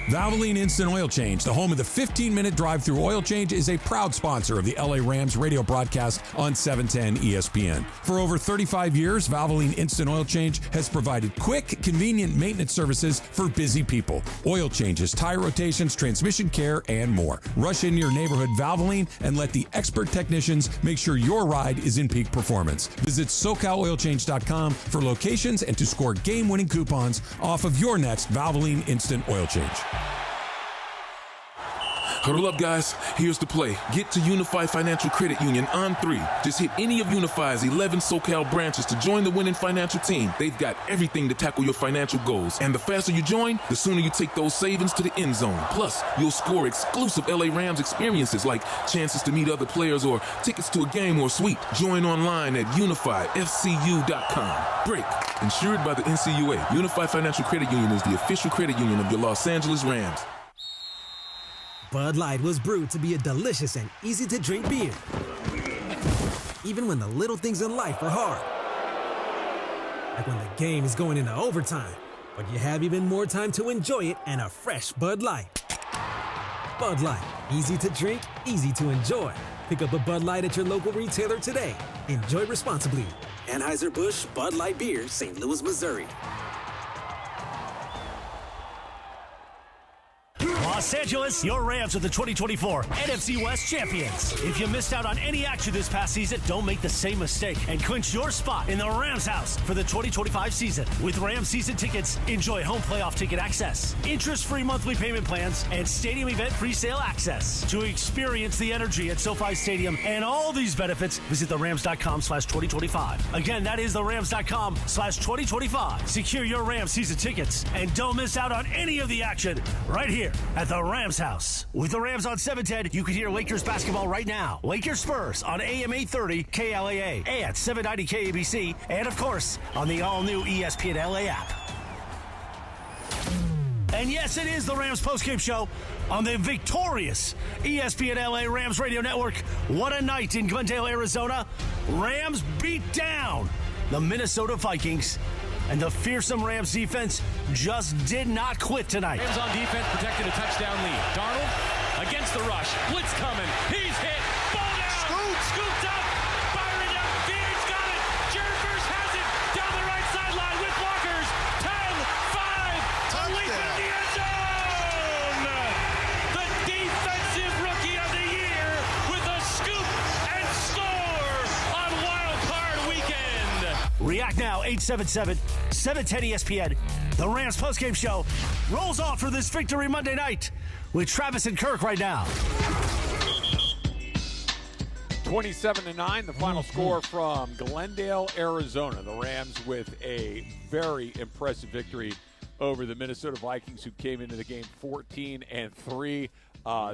Valvoline Instant Oil Change, the home of the 15-minute drive-through oil change, is a proud sponsor of the LA Rams radio broadcast on 710 ESPN. For over 35 years, Valvoline Instant Oil Change has provided quick, convenient maintenance services for busy people. Oil changes, tire rotations, transmission care, and more. Rush into your neighborhood Valvoline and let the expert technicians make sure your ride is in peak performance. Visit SoCalOilChange.com for locations and to score game-winning coupons off of your next Valvoline Instant Oil Change. Huddle up, guys. Here's the play. Get to Unify Financial Credit Union on 3. Just hit any of Unify's 11 SoCal branches to join the winning financial team. They've got everything to tackle your financial goals. And the faster you join, the sooner you take those savings to the end zone. Plus, you'll score exclusive LA Rams experiences like chances to meet other players or tickets to a game or suite. Join online at unifyfcu.com. Break. Insured by the NCUA. Unify Financial Credit Union is the official credit union of the Los Angeles Rams. Bud Light was brewed to be a delicious and easy-to-drink beer. Even when the little things in life are hard. Like when the game is going into overtime, but you have even more time to enjoy it and a fresh Bud Light. Bud Light, easy to drink, easy to enjoy. Pick up a Bud Light at your local retailer today. Enjoy responsibly. Anheuser-Busch Bud Light Beer, St. Louis, Missouri. Los Angeles, your Rams are the 2024 NFC West champions. If you missed out on any action this past season, don't make the same mistake and clinch your spot in the Rams house for the 2025 season. With Rams season tickets, enjoy home playoff ticket access, interest-free monthly payment plans, and stadium event free sale access. To experience the energy at SoFi Stadium and all these benefits, visit therams.com/2025. Again, that is therams.com/2025. Secure your Rams season tickets and don't miss out on any of the action right here at the Rams house. With the Rams on 710, you can hear Lakers basketball right now. Lakers Spurs on AM 830 KLAA and 790 KABC, and of course on the all-new ESPN LA app. And yes, it is the Rams postgame show on the victorious ESPN LA Rams radio network. What a night in Glendale, Arizona. Rams beat down the Minnesota Vikings, and the fearsome Rams defense just did not quit tonight. Rams on defense protected a touchdown lead. Darnold against the rush. Blitz coming. He's hit. Ball down. Scooped up. Byron downfield. Got it. Jared Verse has it. Down the right sideline with blockers. 10, 5. A leap in the end zone. The defensive rookie of the year with a scoop and score on Wild Card Weekend. React now, 877-710-ESPN. The Rams postgame show rolls off for this Victory Monday night with Travis and Kirk right now. 27-9, the final score from Glendale, Arizona. The Rams with a very impressive victory over the Minnesota Vikings, who came into the game 14-3.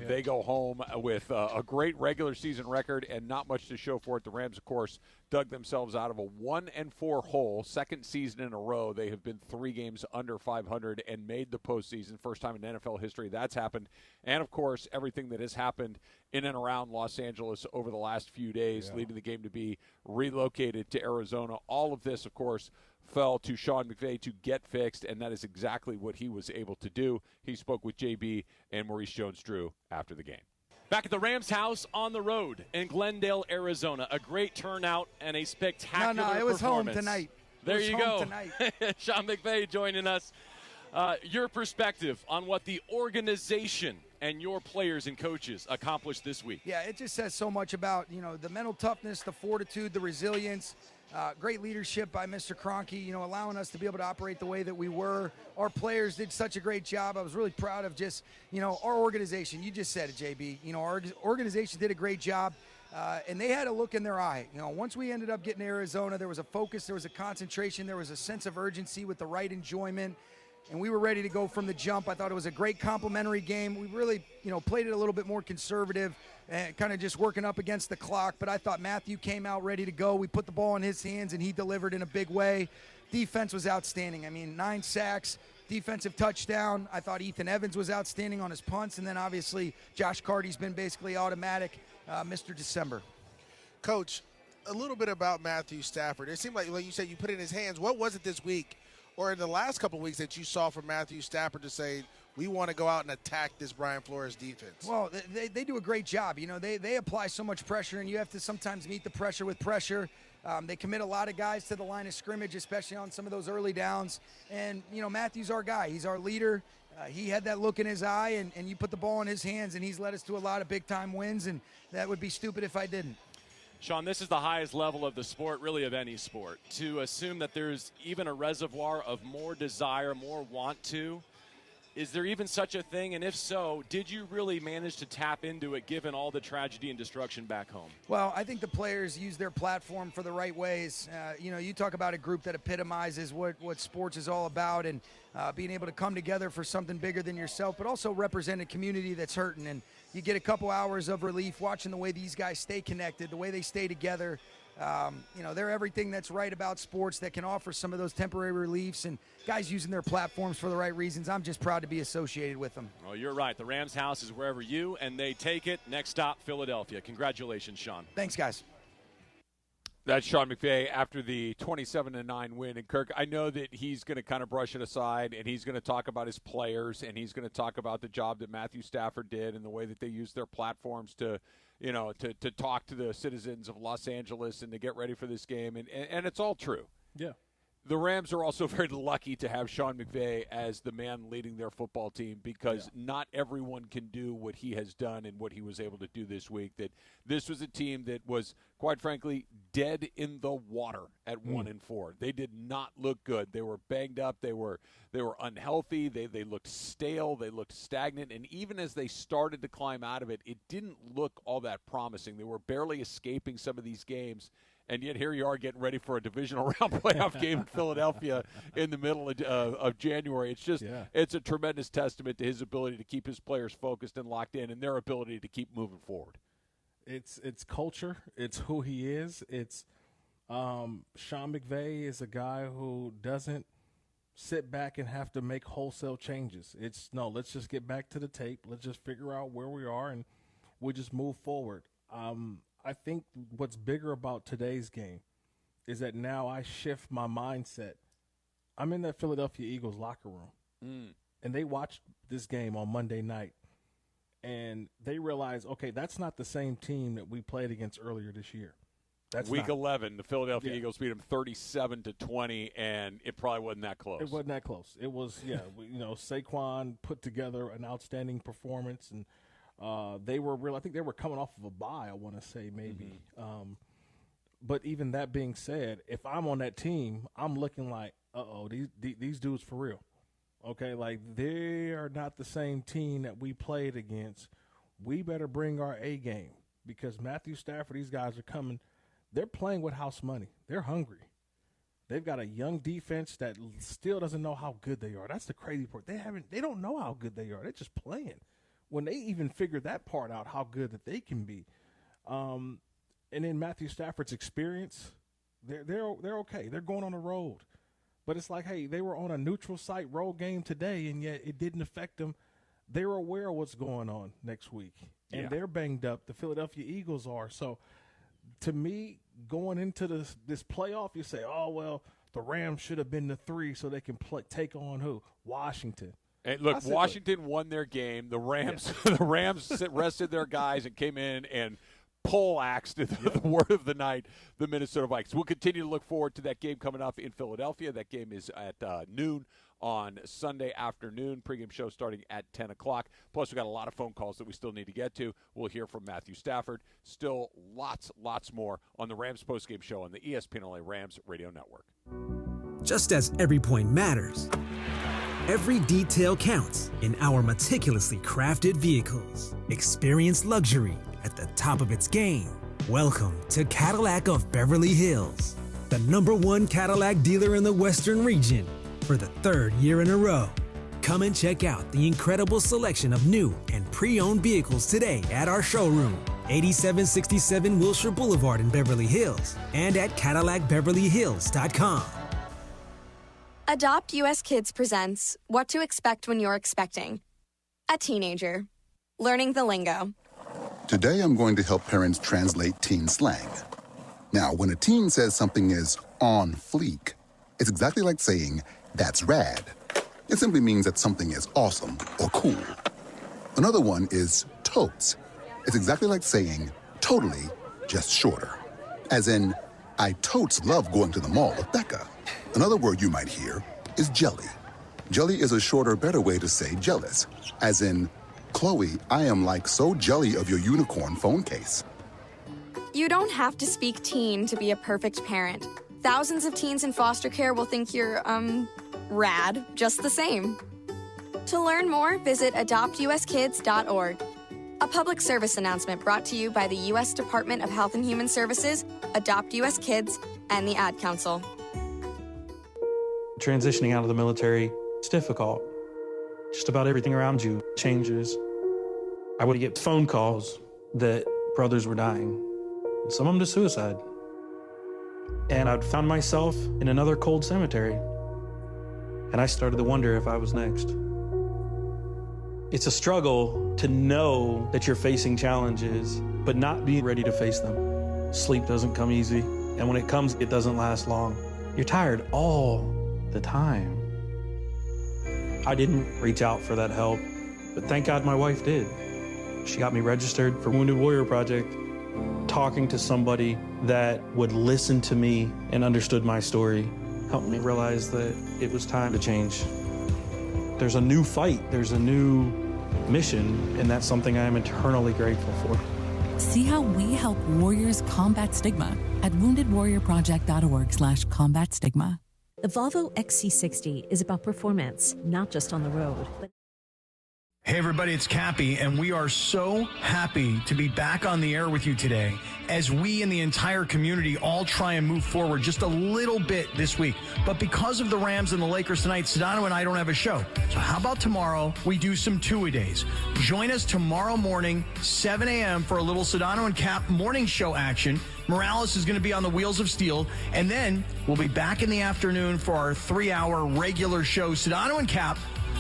They go home with a great regular season record and not much to show for it. The Rams, of course, dug themselves out of a 1-4 hole. Second season in a row, they have been 3 games under 500 and made the postseason. First time in NFL history that's happened. And, of course, everything that has happened in and around Los Angeles over the last few days, leading the game to be relocated to Arizona. All of this, of course, fell to Sean McVay to get fixed, and that is exactly what he was able to do. He spoke with JB and Maurice Jones-Drew after the game. Back at the Rams house on the road in Glendale, Arizona. A great turnout and a spectacular No, it was home performance. tonight. There you go. Tonight. Sean McVay joining us. Your perspective on what the organization and your players and coaches accomplished this week. Yeah, it just says so much about, the mental toughness, the fortitude, the resilience. Great leadership by Mr. Kroenke, allowing us to be able to operate the way that we were. Our players did such a great job. I was really proud of just, our organization. You just said it, JB. Our organization did a great job, and they had a look in their eye. Once we ended up getting to Arizona, there was a focus, there was a concentration, there was a sense of urgency with the right enjoyment, and we were ready to go from the jump. I thought it was a great complimentary game. We really, played it a little bit more conservative and kind of just working up against the clock. But I thought Matthew came out ready to go. We put the ball in his hands, and he delivered in a big way. Defense was outstanding. 9 sacks, defensive touchdown. I thought Ethan Evans was outstanding on his punts. And then, obviously, Josh Carty's been basically automatic, Mr. December. Coach, a little bit about Matthew Stafford. It seemed like you said, you put it in his hands. What was it this week or in the last couple of weeks that you saw from Matthew Stafford to say, we want to go out and attack this Brian Flores defense? Well, they do a great job. They apply so much pressure, and you have to sometimes meet the pressure with pressure. They commit a lot of guys to the line of scrimmage, especially on some of those early downs. And, Matthew's our guy. He's our leader. He had that look in his eye, and you put the ball in his hands, and he's led us to a lot of big-time wins, and that would be stupid if I didn't. Sean, this is the highest level of the sport, really of any sport. To assume that there's even a reservoir of more desire, more want to, is there even such a thing? And if so, did you really manage to tap into it given all the tragedy and destruction back home? Well, I think the players use their platform for the right ways. You talk about a group that epitomizes what sports is all about, and being able to come together for something bigger than yourself, but also represent a community that's hurting. And you get a couple hours of relief watching the way these guys stay connected, the way they stay together. They're everything that's right about sports that can offer some of those temporary reliefs, and guys using their platforms for the right reasons. I'm just proud to be associated with them. Well, you're right. The Rams house is wherever you and they take it. Next stop, Philadelphia. Congratulations, Sean. Thanks, guys. That's Sean McVay after the 27-9 win. And, Kirk, I know that he's going to kind of brush it aside, and he's going to talk about his players, and he's going to talk about the job that Matthew Stafford did and the way that they use their platforms to talk to the citizens of Los Angeles and to get ready for this game. And it's all true. Yeah. The Rams are also very lucky to have Sean McVay as the man leading their football team because not everyone can do what he has done and what he was able to do this week. That this was a team that was, quite frankly, dead in the water at 1-4. They did not look good. They were banged up. They were unhealthy. They looked stale. They looked stagnant. And even as they started to climb out of it, it didn't look all that promising. They were barely escaping some of these games. And yet here you are getting ready for a divisional round playoff game in Philadelphia in the middle of January. It's just it's a tremendous testament to his ability to keep his players focused and locked in and their ability to keep moving forward. It's culture. It's who he is. It's Sean McVay is a guy who doesn't sit back and have to make wholesale changes. It's no, let's just get back to the tape. Let's just figure out where we are and we'll just move forward. I think what's bigger about today's game is that now I shift my mindset. I'm in that Philadelphia Eagles locker room, and they watched this game on Monday night, and they realized, okay, that's not the same team that we played against earlier this year. That's Week 11, the Philadelphia Eagles beat them 37-20, and it probably wasn't that close. It wasn't that close. It was, Saquon put together an outstanding performance, and they were real. I think they were coming off of a bye, I want to say, maybe. But even that being said, if I'm on that team, I'm looking like, these dudes for real. Okay, like they are not the same team that we played against. We better bring our A game because Matthew Stafford, these guys are coming. They're playing with house money. They're hungry. They've got a young defense that still doesn't know how good they are. That's the crazy part. They don't know how good they are. They're just playing. When they even figure that part out, how good that they can be. And in Matthew Stafford's experience, they're okay. They're going on the road. But it's like, hey, they were on a neutral site road game today, and yet it didn't affect them. They were aware of what's going on next week. And they're banged up. The Philadelphia Eagles are. So, to me, going into this playoff, you say, oh, well, the Rams should have been the 3 so they can take on who? Washington. And look, Washington won their game. The Rams, rested their guys and came in and poleaxed the word of the night, the Minnesota Vikings. We'll continue to look forward to that game coming up in Philadelphia. That game is at noon on Sunday afternoon. Pregame show starting at 10 o'clock. Plus, we've got a lot of phone calls that we still need to get to. We'll hear from Matthew Stafford. Still lots more on the Rams postgame show on the ESPN LA Rams Radio Network. Just as every point matters, every detail counts in our meticulously crafted vehicles. Experience luxury at the top of its game. Welcome to Cadillac of Beverly Hills, the #1 Cadillac dealer in the Western region for the 3rd year in a row. Come and check out the incredible selection of new and pre-owned vehicles today at our showroom, 8767 Wilshire Boulevard in Beverly Hills, and at CadillacBeverlyHills.com. Adopt US Kids presents What to Expect When You're Expecting. A teenager. Learning the lingo. Today I'm going to help parents translate teen slang. Now, when a teen says something is on fleek, it's exactly like saying, that's rad. It simply means that something is awesome or cool. Another one is totes. It's exactly like saying, totally, just shorter. As in, I totes love going to the mall with Becca. Another word you might hear is jelly. Jelly is a shorter, better way to say jealous. As in, Chloe, I am like so jelly of your unicorn phone case. You don't have to speak teen to be a perfect parent. Thousands of teens in foster care will think you're, rad, just the same. To learn more, visit adoptuskids.org. A public service announcement brought to you by the U.S. Department of Health and Human Services, Adopt U.S. Kids, and the Ad Council. Transitioning out of the military, it's difficult. Just about everything around you changes. I would get phone calls that brothers were dying, some of them to suicide. And I'd found myself in another cold cemetery. And I started to wonder if I was next. It's a struggle to know that you're facing challenges, but not be ready to face them. Sleep doesn't come easy, and when it comes, it doesn't last long. You're tired all the time. I didn't reach out for that help, but thank God my wife did. She got me registered for Wounded Warrior Project. Talking to somebody that would listen to me and understood my story helped me realize that it was time to change. There's a new fight, there's a new mission, and that's something I am eternally grateful for. See how we help warriors combat stigma at woundedwarriorproject.org/combat stigma. The Volvo XC60 is about performance, not just on the road. Hey everybody, it's Cappy, and we are so happy to be back on the air with you today as we and the entire community all try and move forward just a little bit this week. But because of the Rams and the Lakers tonight, Sedano and I don't have a show. So how about tomorrow we do some two-a-days? Join us tomorrow morning, 7 a.m. for a little Sedano and Cap morning show action. Morales is going to be on the Wheels of Steel, and then we'll be back in the afternoon for our 3-hour regular show, Sedano and Cap.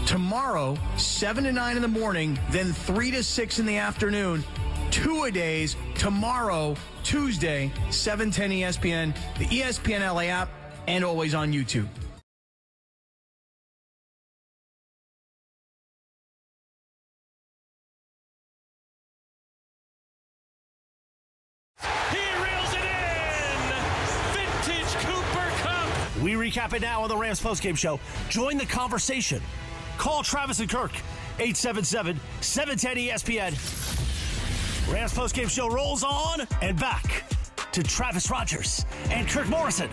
Tomorrow, 7 to 9 in the morning, then 3 to 6 in the afternoon. Two-a-days tomorrow, Tuesday, 7:10 ESPN, the ESPN LA app, and always on YouTube. We recap it now on the Rams postgame show. Join the conversation. Call Travis and Kirk, 877-710-ESPN. Rams postgame show rolls on and back to Travis Rogers and Kirk Morrison.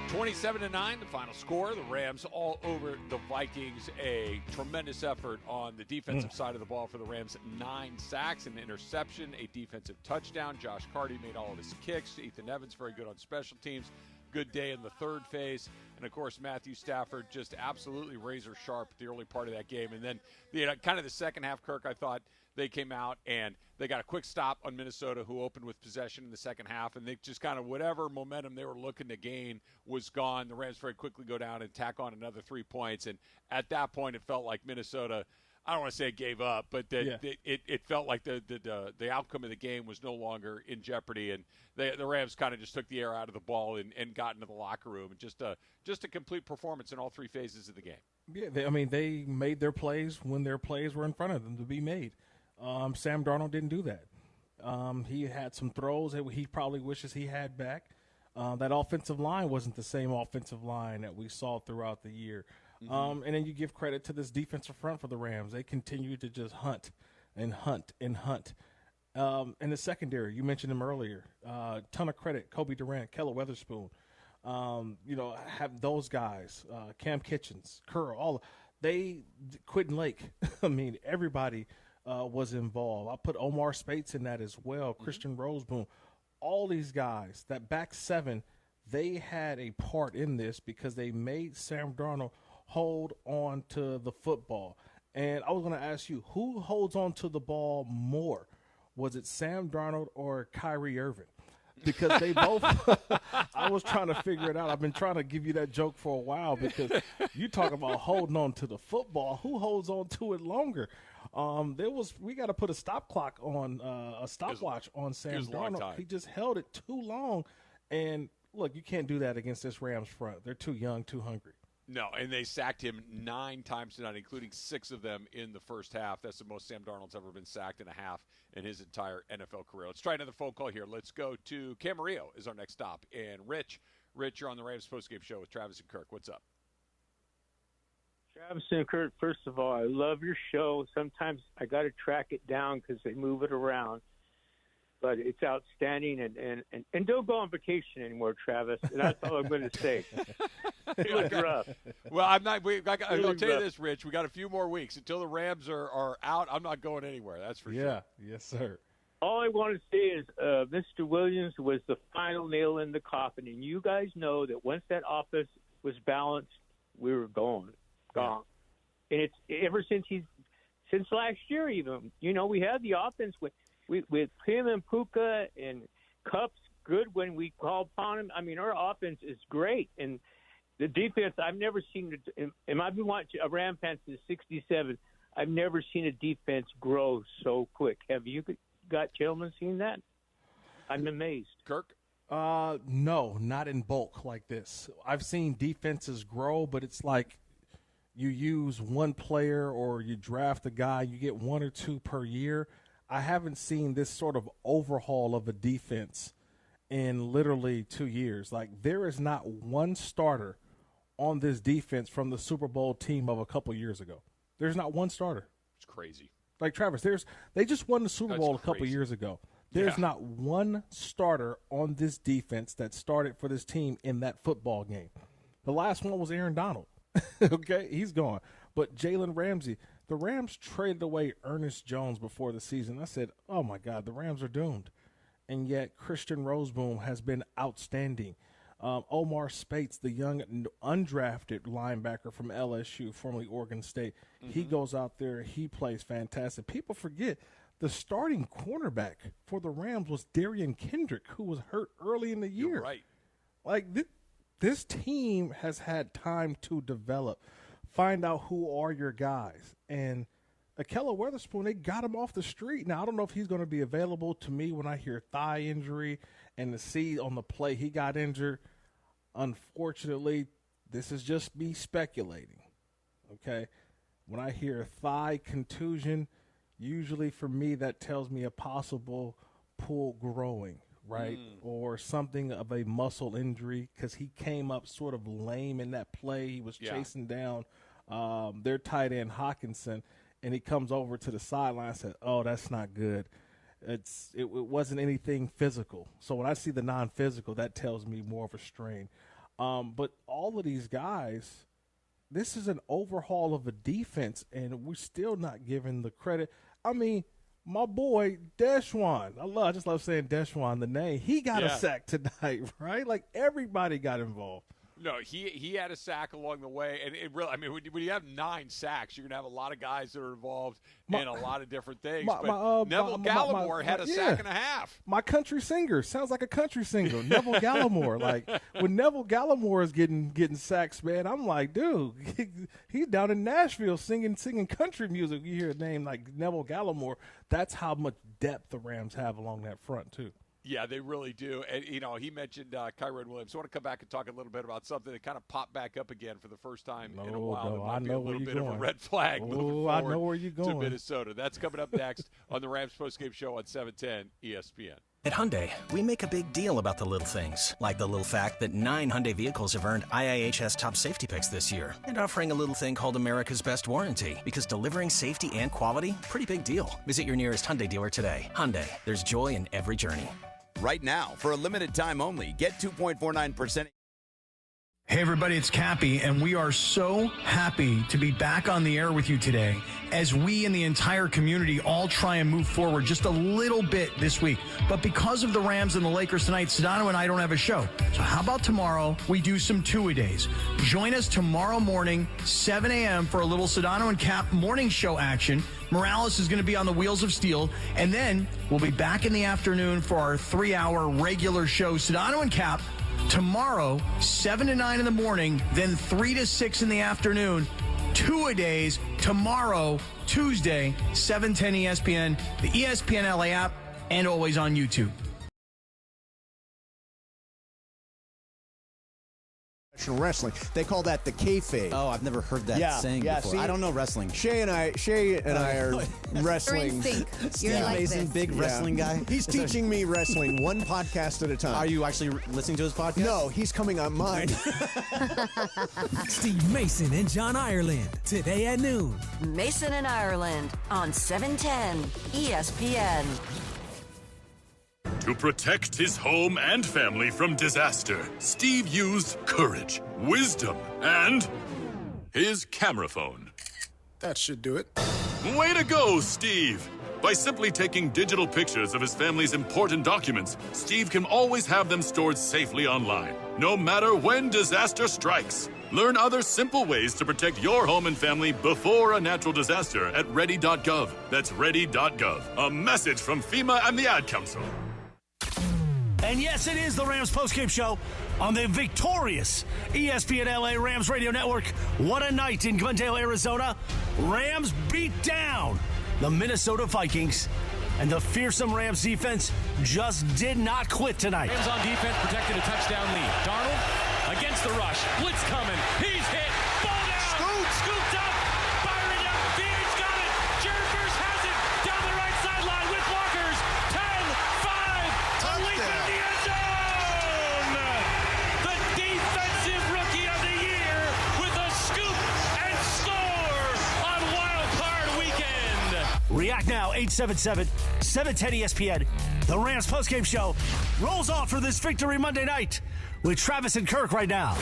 27-9, the final score. The Rams all over the Vikings. A tremendous effort on the defensive side of the ball for the Rams. 9 sacks, an interception, a defensive touchdown. Josh Carty made all of his kicks. Ethan Evans very good on special teams. Good day in the third phase. And, of course, Matthew Stafford just absolutely razor sharp at the early part of that game. And then kind of the second half, Kirk, I thought they came out and they got a quick stop on Minnesota, who opened with possession in the second half. And they just kind of whatever momentum they were looking to gain was gone. The Rams very quickly go down and tack on another 3 points. And at that point, it felt like Minnesota – I don't want to say it gave up, but it felt like the outcome of the game was no longer in jeopardy, and the Rams kind of just took the air out of the ball and got into the locker room. And just a complete performance in all 3 phases of the game. Yeah, they made their plays when their plays were in front of them to be made. Sam Darnold didn't do that. He had some throws that he probably wishes he had back. That offensive line wasn't the same offensive line that we saw throughout the year. And then you give credit to this defensive front for the Rams. They continue to just hunt and hunt and hunt. And the secondary, you mentioned them earlier. Ton of credit, Kobe Durant, Keller Weatherspoon. Have those guys, Cam Kitchens, Curl, Quentin Lake. I mean, everybody was involved. I put Omar Spates in that as well, Christian Roseboom. All these guys, that back seven, they had a part in this because they made Sam Darnold hold on to the football. And I was going to ask you, who holds on to the ball more? Was it Sam Darnold or Kyrie Irving? Because they both – I was trying to figure it out. I've been trying to give you that joke for a while because you talk about holding on to the football. Who holds on to it longer? We got to put a stopwatch on Sam Darnold. He just held it too long. And, look, you can't do that against this Rams front. They're too young, too hungry. No, and they sacked him 9 times tonight, including 6 of them in the first half. That's the most Sam Darnold's ever been sacked in a half in his entire NFL career. Let's try another phone call here. Let's go to Camarillo is our next stop. And Rich, you're on the Rams postgame show with Travis and Kirk. What's up? Travis and Kirk, first of all, I love your show. Sometimes I got to track it down because they move it around. But it's outstanding, and don't go on vacation anymore, Travis. And that's all I'm going to say. It was rough. Well, I'm not. I'll tell you this, Rich. We got a few more weeks until the Rams are out. I'm not going anywhere. That's for sure. Yeah, yes, sir. All I want to say is Mr. Williams was the final nail in the coffin, and you guys know that once that offense was balanced, we were gone. And it's ever since last year even. You know, we had the offense with him and Puka and Kupp's good when we call upon him. I mean, our offense is great. And the defense, I've never seen it. And I've been watching a Ram fan since 1967. I've never seen a defense grow so quick. Have you gentlemen seen that? I'm amazed. Kirk? No, not in bulk like this. I've seen defenses grow, but it's like you use one player or you draft a guy, you get 1 or 2 per year. I haven't seen this sort of overhaul of a defense in literally 2 years. Like, there is not one starter on this defense from the Super Bowl team of a couple years ago. There's not one starter. It's crazy. Like, Travis, they just won the Super Bowl a couple years ago. There's not one starter on this defense that started for this team in that football game. The last one was Aaron Donald. Okay, he's gone. But Jalen Ramsey, the Rams traded away Ernest Jones before the season. I said, oh, my God, the Rams are doomed. And yet Christian Roseboom has been outstanding. Omar Spates, the young undrafted linebacker from LSU, formerly Oregon State, he goes out there, he plays fantastic. People forget the starting cornerback for the Rams was Darian Kendrick, who was hurt early in the year. You're right. Like, this team has had time to develop, find out who are your guys. And Akella Weatherspoon, they got him off the street. Now, I don't know if he's going to be available. To me, when I hear thigh injury and to see on the play he got injured, unfortunately, this is just me speculating, okay? When I hear thigh contusion, usually for me that tells me a possible pull growing, right? Or something of a muscle injury, because he came up sort of lame in that play. He was chasing down their tight end Hawkinson, and he comes over to the sideline and said, oh, that's not good. It wasn't anything physical. So when I see the non-physical, that tells me more of a strain. But all of these guys, this is an overhaul of a defense, and we're still not given the credit. I mean, my boy Deshaun, I just love saying Deshaun, the name. He got a sack tonight, right? Like, everybody got involved. No, he had a sack along the way, and it really, I mean, when you have 9 sacks, you're gonna have a lot of guys that are involved in a lot of different things. Neville Gallimore had a sack and a half. My country singer sounds like a country singer, Neville Gallimore. Like, when Neville Gallimore is getting sacks, man, I'm like, dude, he's down in Nashville singing country music. You hear a name like Neville Gallimore. That's how much depth the Rams have along that front too. Yeah, they really do. And, he mentioned Kyren Williams. I want to come back and talk a little bit about something that kind of popped back up again for the first time in a while. It might be a little bit of a red flag moving forward I know where you're going. to Minnesota. That's coming up next on the Rams Postgame Show on 710 ESPN. At Hyundai, we make a big deal about the little things, like the little fact that 9 Hyundai vehicles have earned IIHS Top Safety Picks this year, and offering a little thing called America's Best Warranty, because delivering safety and quality, pretty big deal. Visit your nearest Hyundai dealer today. Hyundai, there's joy in every journey. Right now, for a limited time only, get 2.49%. Hey everybody, it's Cappy, and we are so happy to be back on the air with you today as we and the entire community all try and move forward just a little bit this week. But because of the Rams and the Lakers tonight, Sedano and I don't have a show. So how about tomorrow we do some two-a-days? Join us tomorrow morning, 7 a.m. for a little Sedano and Cap morning show action. Morales is going to be on the wheels of steel, and then we'll be back in the afternoon for our 3-hour regular show, Sedano and Cap. Tomorrow, 7 to 9 in the morning, then 3 to 6 in the afternoon. Two-a-days tomorrow, Tuesday, 710 ESPN, the ESPN LA app, and always on YouTube. Wrestling. They call that the kayfabe. Oh, I've never heard that saying before. See, I don't know wrestling. Shay and I are wrestling. You're Mason, big wrestling guy. He's teaching me wrestling one podcast at a time. Are you actually listening to his podcast? No, he's coming on mine. Steve Mason and John Ireland, today at noon. Mason and Ireland on 710 ESPN. To protect his home and family from disaster, Steve used courage, wisdom, and his camera phone. That should do it. Way to go, Steve! By simply taking digital pictures of his family's important documents, Steve can always have them stored safely online, no matter when disaster strikes. Learn other simple ways to protect your home and family before a natural disaster at ready.gov. That's ready.gov. A message from FEMA and the Ad Council. And yes, it is the Rams postgame show on the victorious ESPN LA Rams Radio Network. What a night in Glendale, Arizona. Rams beat down the Minnesota Vikings, and the fearsome Rams defense just did not quit tonight. Rams on defense protected a touchdown lead. Darnold against the rush. Blitz coming. He's hit. Ball down. Scooped up. Byron Fields got it. Jared Verse has it down the right sideline with blockers. 10, 5, A leap into the end zone! The defensive rookie of the year with a scoop and score on Wild Card Weekend. React now, 877-710-ESPN. The Rams postgame show rolls off for this Victory Monday night with Travis and Kirk right now.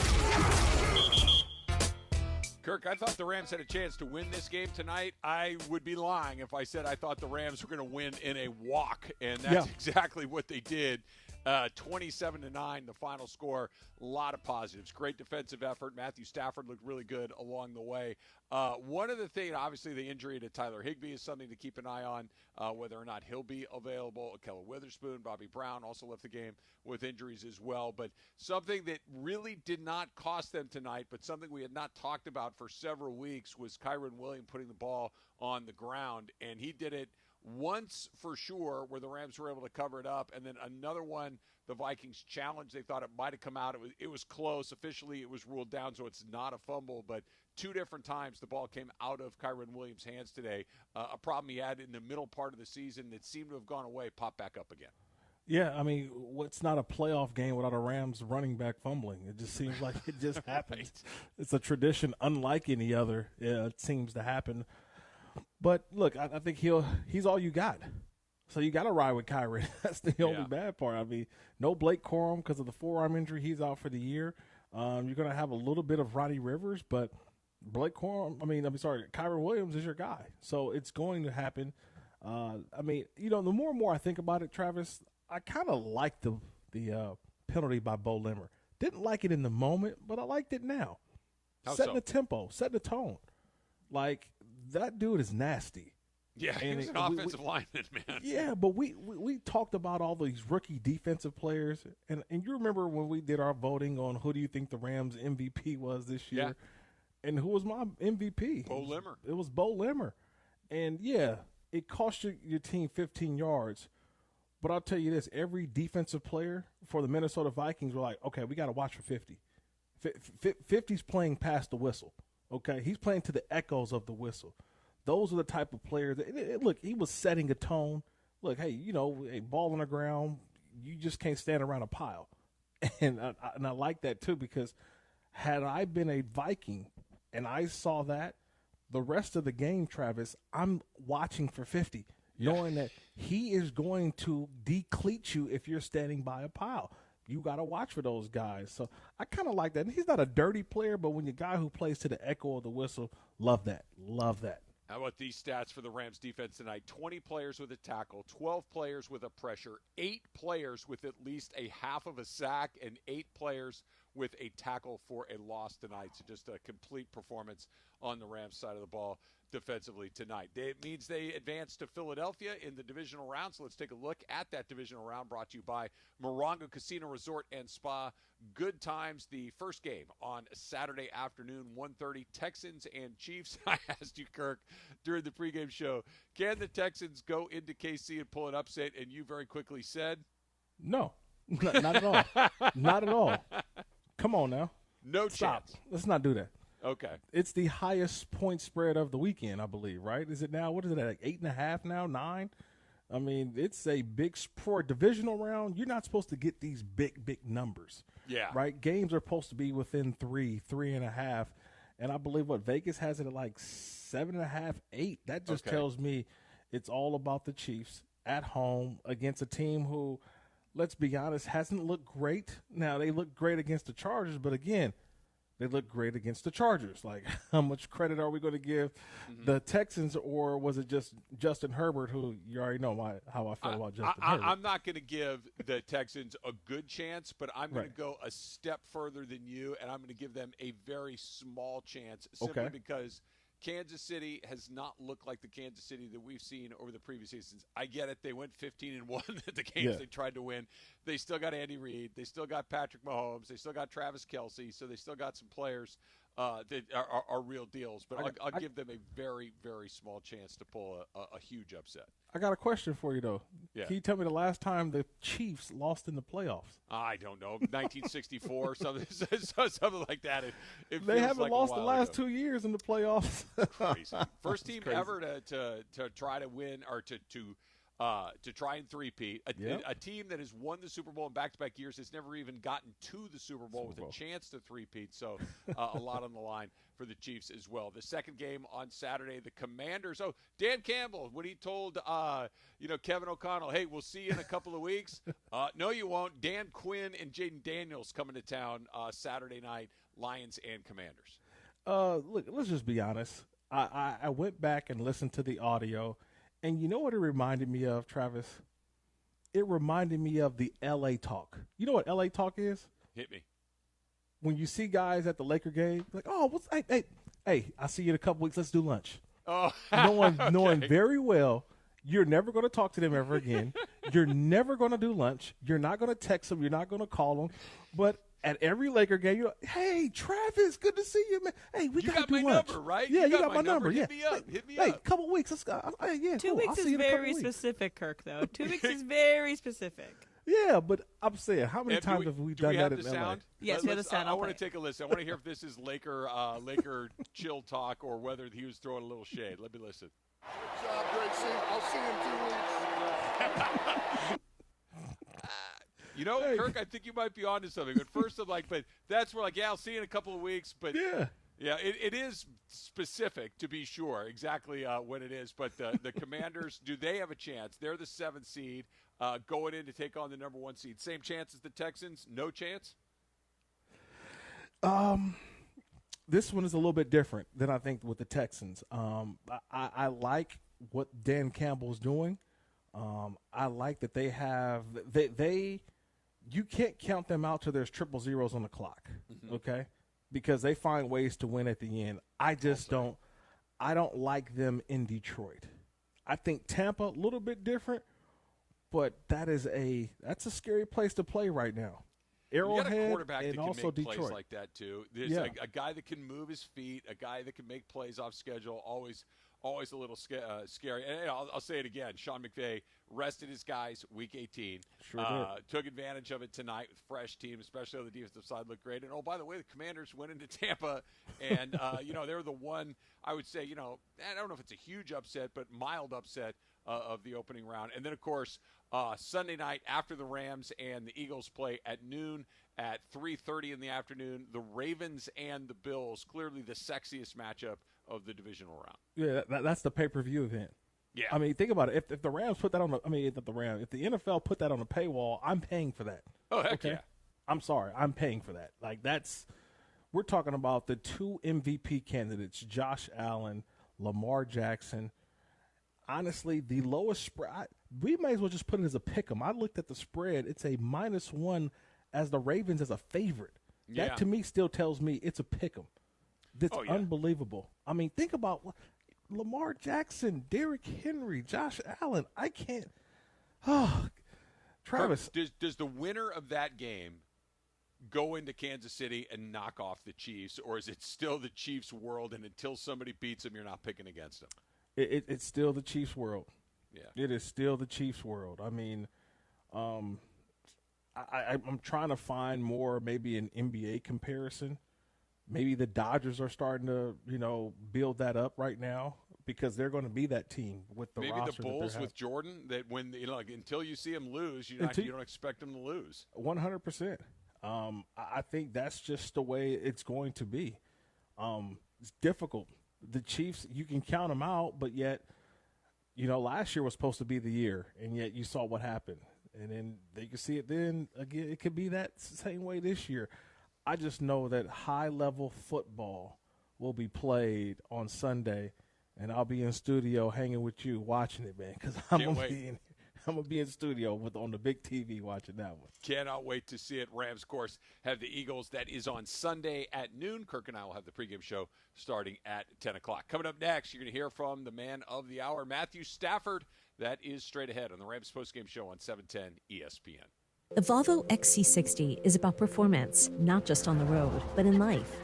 Kirk, I thought the Rams had a chance to win this game tonight. I would be lying if I said I thought the Rams were going to win in a walk, and that's exactly what they did. 27-9, the final score. A lot of positives. Great defensive effort. Matthew Stafford looked really good along the way. One of the things, obviously, the injury to Tyler Higbee is something to keep an eye on, whether or not he'll be available. Akella Witherspoon, Bobby Brown also left the game with injuries as well. But something that really did not cost them tonight, but something we had not talked about for several weeks, was Kyren Williams putting the ball on the ground, and he did it once for sure, where the Rams were able to cover it up, and then another one the Vikings challenged. They thought it might have come out. It was close. Officially, it was ruled down, so it's not a fumble. But two different times the ball came out of Kyren Williams' hands today. A problem he had in the middle part of the season that seemed to have gone away, popped back up again. Yeah, I mean, what's not a playoff game without a Rams running back fumbling? It just seems like it just happens. Right. It's a tradition unlike any other. It seems to happen. But, look, I think he's all you got. So you got to ride with Kyren. That's the only bad part. I mean, no Blake Corum because of the forearm injury. He's out for the year. You're going to have a little bit of Ronnie Rivers, but Kyren Williams is your guy. So it's going to happen. The more and more I think about it, Travis, I kind of like the penalty by Bo Limmer. Didn't like it in the moment, but I liked it now. Setting the tempo, setting the tone. Like, that dude is nasty. Yeah, he was an offensive lineman, man. Yeah, but we talked about all these rookie defensive players, and you remember when we did our voting on who do you think the Rams MVP was this year? Yeah. And who was my MVP? Bo Limmer. It was Bo Limmer. And, yeah, it cost your team 15 yards. But I'll tell you this, every defensive player for the Minnesota Vikings were like, okay, we got to watch for 50. 50's playing past the whistle, okay? He's playing to the echoes of the whistle. Those are the type of players that, look, he was setting a tone. Look, hey, a ball on the ground, you just can't stand around a pile. And I like that, too, because had I been a Viking and I saw that, the rest of the game, Travis, I'm watching for 50, knowing that he is going to decleat you if you're standing by a pile. You got to watch for those guys. So I kind of like that. And he's not a dirty player, but when you're a guy who plays to the echo of the whistle, love that. Love that. How about these stats for the Rams defense tonight? 20 players with a tackle, 12 players with a pressure, 8 players with at least a half of a sack, and 8 players with a tackle for a loss tonight. So just a complete performance on the Rams side of the ball defensively tonight. It means they advance to Philadelphia in the divisional round. So let's take a look at that divisional round, brought to you by Morongo Casino Resort and Spa. Good times. The first game on Saturday afternoon, 1:30, Texans and Chiefs. I asked you, Kirk, during the pregame show, can the Texans go into KC and pull an upset? And you very quickly said, no, not at all. Not at all. Come on now. No Stop. chance. Let's not do that. Okay. It's the highest point spread of the weekend, I believe, right? Is it now? What is it, like 8.5 now, 9? I mean, it's a big – for a divisional round, you're not supposed to get these big numbers. Yeah. Right? Games are supposed to be within 3.5. And I believe, Vegas has it at like 7.5, 8. That just tells me it's all about the Chiefs at home against a team who, let's be honest, hasn't looked great. Now, they look great against the Chargers, but again – they look great against the Chargers. Like, how much credit are we going to give the Texans, or was it just Justin Herbert, who you already know how I feel about Justin Herbert? I'm not going to give the Texans a good chance, but I'm going to go a step further than you, and I'm going to give them a very small chance simply because Kansas City has not looked like the Kansas City that we've seen over the previous seasons. I get it. They went 15-1 at the games they tried to win. They still got Andy Reid. They still got Patrick Mahomes. They still got Travis Kelce. So they still got some players that are real deals. But I'll give them a very, very small chance to pull a huge upset. I got a question for you, though. Yeah. Can you tell me the last time the Chiefs lost in the playoffs? I don't know, 1964, something like that. They haven't lost the last 2 years in the playoffs. Crazy. First team ever to try to win or to to try and three-peat. A team that has won the Super Bowl in back-to-back years has never even gotten to the Super Bowl with a chance to three-peat. So a lot on the line for the Chiefs as well. The second game on Saturday, the Commanders. Oh, Dan Campbell, when he told Kevin O'Connell, hey, we'll see you in a couple of weeks. No, you won't. Dan Quinn and Jaden Daniels coming to town Saturday night, Lions and Commanders. Look, let's just be honest. I went back and listened to the audio, and you know what it reminded me of, Travis? It reminded me of the L.A. talk. You know what L.A. talk is? Hit me. When you see guys at the Laker game, like, oh, hey, I'll see you in a couple weeks. Let's do lunch. Oh, knowing very well you're never going to talk to them ever again. You're never going to do lunch. You're not going to text them. You're not going to call them. But at every Laker game, you're like, hey, Travis, good to see you, man. Hey, we got to do lunch. You got my number, right? Yeah, you got my number. Hit me up. Hey, couple weeks. Let's go. Yeah, 2 cool. weeks I'll is see you in a couple very weeks. specific, Kirk, though. 2 weeks is very specific. Yeah, but I'm saying, how many times have we done that in LA? Sound? Yes, we have the sound. I want to take a listen. I want to hear if this is Laker chill talk or whether he was throwing a little shade. Let me listen. Good job, great seeing. I'll see you in 2 weeks. Kirk, I think you might be onto something. But first, but that's where I'll see you in a couple of weeks. But yeah, it is specific to be sure exactly when it is. But the Commanders, do they have a chance? They're the 7th seed. Going in to take on the number 1 seed. Same chance as the Texans? No chance? This one is a little bit different than I think with the Texans. I like what Dan Campbell's doing. I like that they have you can't count them out till there's triple zeros on the clock, okay? Because they find ways to win at the end. I don't like them in Detroit. I think Tampa a little bit different. But that's a scary place to play right now. Arrowhead, you got a quarterback and that can also make Detroit. plays like that too. There's a guy that can move his feet, a guy that can make plays off schedule. Always a little scary. And I'll say it again. Sean McVay rested his guys week 18. Sure did. Took advantage of it tonight with fresh team, especially on the defensive side. Looked great. And by the way, the Commanders went into Tampa, and they're the one I would say. I don't know if it's a huge upset, but mild upset of the opening round. And then of course Sunday night after the Rams and the Eagles play at noon at 3:30 in the afternoon, the Ravens and the Bills, clearly the sexiest matchup of the divisional round. Yeah, that's the pay-per-view event. Yeah. I mean, think about it. If the Rams put that on if the NFL put that on the paywall, I'm paying for that. Oh, heck yeah. I'm sorry. I'm paying for that. We're talking about the 2 MVP candidates, Josh Allen, Lamar Jackson. Honestly, the lowest spread, we may as well just put it as a pick 'em. I looked at the spread. It's a -1 as the Ravens as a favorite. Yeah. That, to me, still tells me it's a pick 'em. That's unbelievable. I mean, think about Lamar Jackson, Derrick Henry, Josh Allen. I can't. Oh, Travis. Does the winner of that game go into Kansas City and knock off the Chiefs, or is it still the Chiefs' world, and until somebody beats them, you're not picking against them? It's still the Chiefs' world. Yeah, it is still the Chiefs' world. I mean, I'm trying to find more maybe an NBA comparison. Maybe the Dodgers are starting to build that up right now because they're going to be that team with the maybe roster the Bulls with Jordan that when until you see them lose, you don't expect them to lose. 100%. I think that's just the way it's going to be. It's difficult. The Chiefs, you can count them out, but yet, last year was supposed to be the year, and yet you saw what happened. And then you can see it then again. It could be that same way this year. I just know that high-level football will be played on Sunday, and I'll be in studio hanging with you watching it, man, because I'm going to be in studio on the big TV watching that one. Cannot wait to see it. Rams, of course, have the Eagles. That is on Sunday at noon. Kirk and I will have the pregame show starting at 10 o'clock. Coming up next, you're going to hear from the man of the hour, Matthew Stafford. That is straight ahead on the Rams postgame show on 710 ESPN. The Volvo XC60 is about performance, not just on the road, but in life.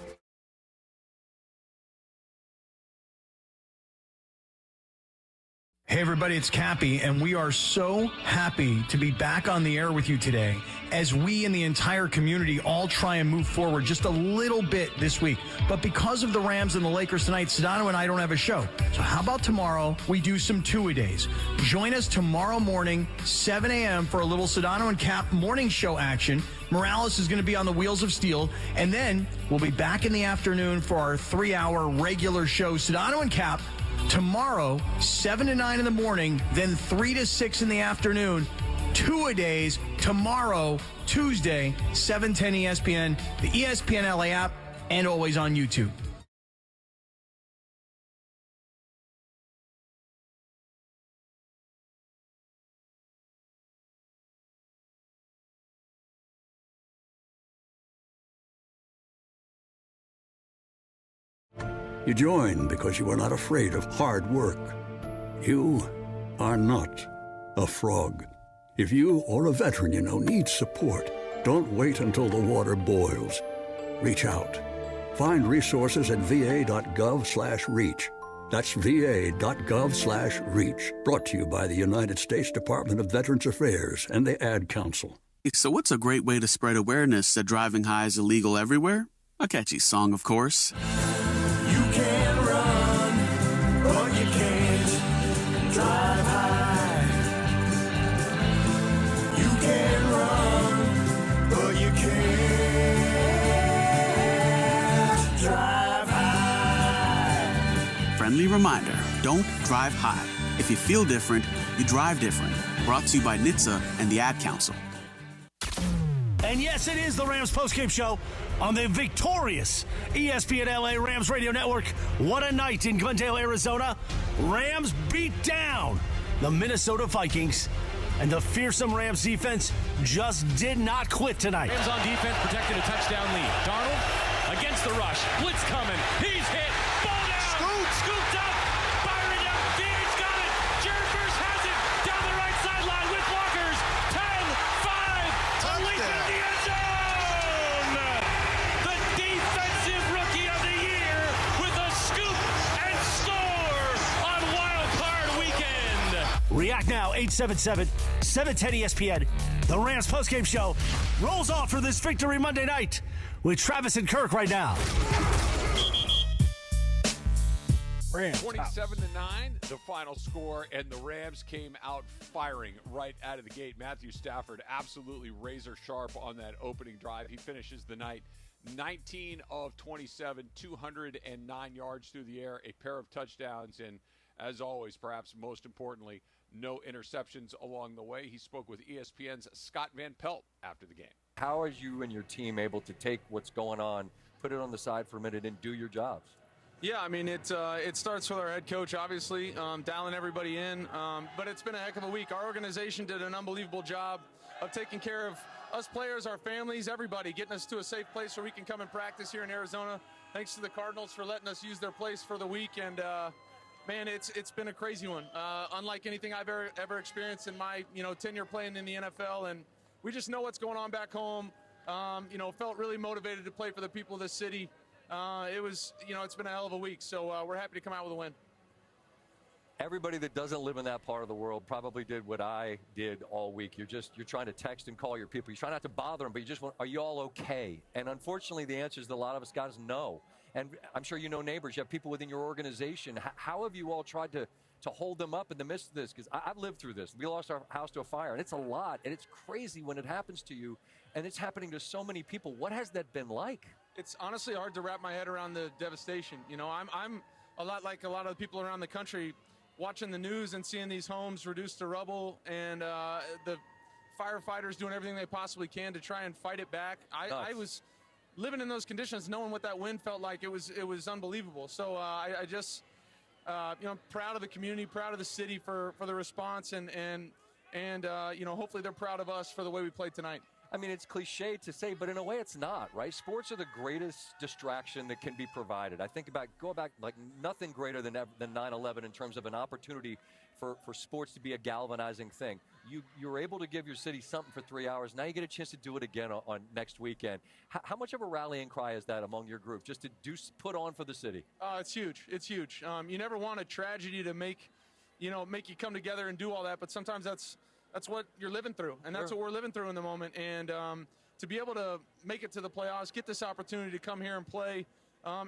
Hey, everybody, it's Cappy, and we are so happy to be back on the air with you today as we and the entire community all try and move forward just a little bit this week. But because of the Rams and the Lakers tonight, Sedano and I don't have a show. So how about tomorrow we do some two-a-days? Join us tomorrow morning, 7 a.m. for a little Sedano and Cap morning show action. Morales is going to be on the Wheels of Steel, and then we'll be back in the afternoon for our 3-hour regular show, Sedano and Cap. Tomorrow, 7 to 9 in the morning, then 3 to 6 in the afternoon. Two-a-days tomorrow, Tuesday, 7:10 ESPN, the ESPN LA app, and always on YouTube. You join because you are not afraid of hard work. You are not a frog. If you or a veteran you know needs support, don't wait until the water boils. Reach out. Find resources at va.gov/reach. That's va.gov/reach. Brought to you by the United States Department of Veterans Affairs and the Ad Council. So what's a great way to spread awareness that driving high is illegal everywhere? A catchy song, of course. You can run, but you can't drive high. You can run, but you can't drive high. Friendly reminder, don't drive high. If you feel different, you drive different. Brought to you by NHTSA and the Ad Council. And yes, it is the Rams postgame show on the victorious ESPN LA Rams Radio Network. What a night in Glendale, Arizona. Rams beat down the Minnesota Vikings, and the fearsome Rams defense just did not quit tonight. Rams on defense protected a touchdown lead. Darnold against the rush. Blitz coming. He's hit. Ball down. Scooped up. Byron downfield. Got it. Jared Verse has it. Down the right sideline with blockers. 10-5. To leap in the end zone. The defensive rookie of the year with a scoop and score on Wild Card Weekend. React now, 877-710-ESPN. The Rams postgame show rolls off for this Victory Monday night with Travis and Kirk right now. Rams 27-9, the final score, and the Rams came out firing right out of the gate. Matthew Stafford absolutely razor sharp on that opening drive. He finishes the night 19 of 27, 209 yards through the air, a pair of touchdowns, and as always, perhaps most importantly, no interceptions along the way. He spoke with ESPN's Scott Van Pelt after the game. How are you and your team able to take what's going on, put it on the side for a minute, and do your jobs? Yeah, I mean, it starts with our head coach, obviously, dialing everybody in. But it's been a heck of a week. Our organization did an unbelievable job of taking care of us players, our families, everybody, getting us to a safe place where we can come and practice here in Arizona. Thanks to the Cardinals for letting us use their place for the week. And, man, it's been a crazy one. Unlike anything I've ever experienced in my, tenure playing in the NFL. And we just know what's going on back home. Felt really motivated to play for the people of this city. It's been a hell of a week, so we're happy to come out with a win. Everybody that doesn't live in that part of the world probably did what I did all week. You're trying to text and call your people. You try not to bother them, but you just want, are you all okay? And unfortunately, the answer is that a lot of us guys no. And I'm sure you know neighbors. You have people within your organization. How have you all tried to hold them up in the midst of this? Because I've lived through this. We lost our house to a fire, and it's a lot, and it's crazy when it happens to you, and it's happening to so many people. What has that been like? It's honestly hard to wrap my head around the devastation. I'm a lot like a lot of the people around the country watching the news and seeing these homes reduced to rubble, and the firefighters doing everything they possibly can to try and fight it back. I was living in those conditions, knowing what that wind felt like. It was unbelievable. So I just proud of the community, proud of the city for the response, and hopefully they're proud of us for the way we played tonight. I mean, it's cliche to say, but in a way it's not, right? Sports are the greatest distraction that can be provided. I think go back like nothing greater than 9/11 in terms of an opportunity for sports to be a galvanizing thing. You're able to give your city something for 3 hours. Now you get a chance to do it again on next weekend. How much of a rallying cry is that among your group, just to put on for the city? It's huge. It's huge. You never want a tragedy to make make you come together and do all that. But sometimes that's what you're living through, and that's what we're living through in the moment. And to be able to make it to the playoffs, get this opportunity to come here and play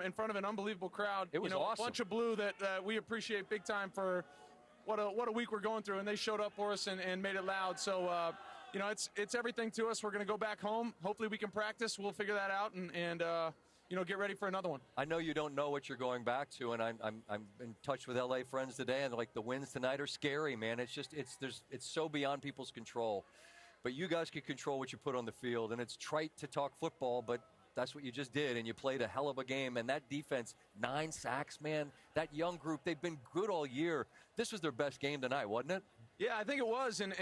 in front of an unbelievable crowd. It was awesome. A bunch of blue that we appreciate big time for what a week we're going through, and they showed up for us and made it loud. So, it's everything to us. We're going to go back home. Hopefully we can practice. We'll figure that out and get ready for another one. I know you don't know what you're going back to, and I'm in touch with LA friends today, and like the wins tonight are scary, man. It's so beyond people's control. But you guys can control what you put on the field, and it's trite to talk football, but that's what you just did, and you played a hell of a game. And that defense, 9 sacks, man. That young group, they've been good all year. This was their best game tonight, wasn't it? Yeah, I think it was, and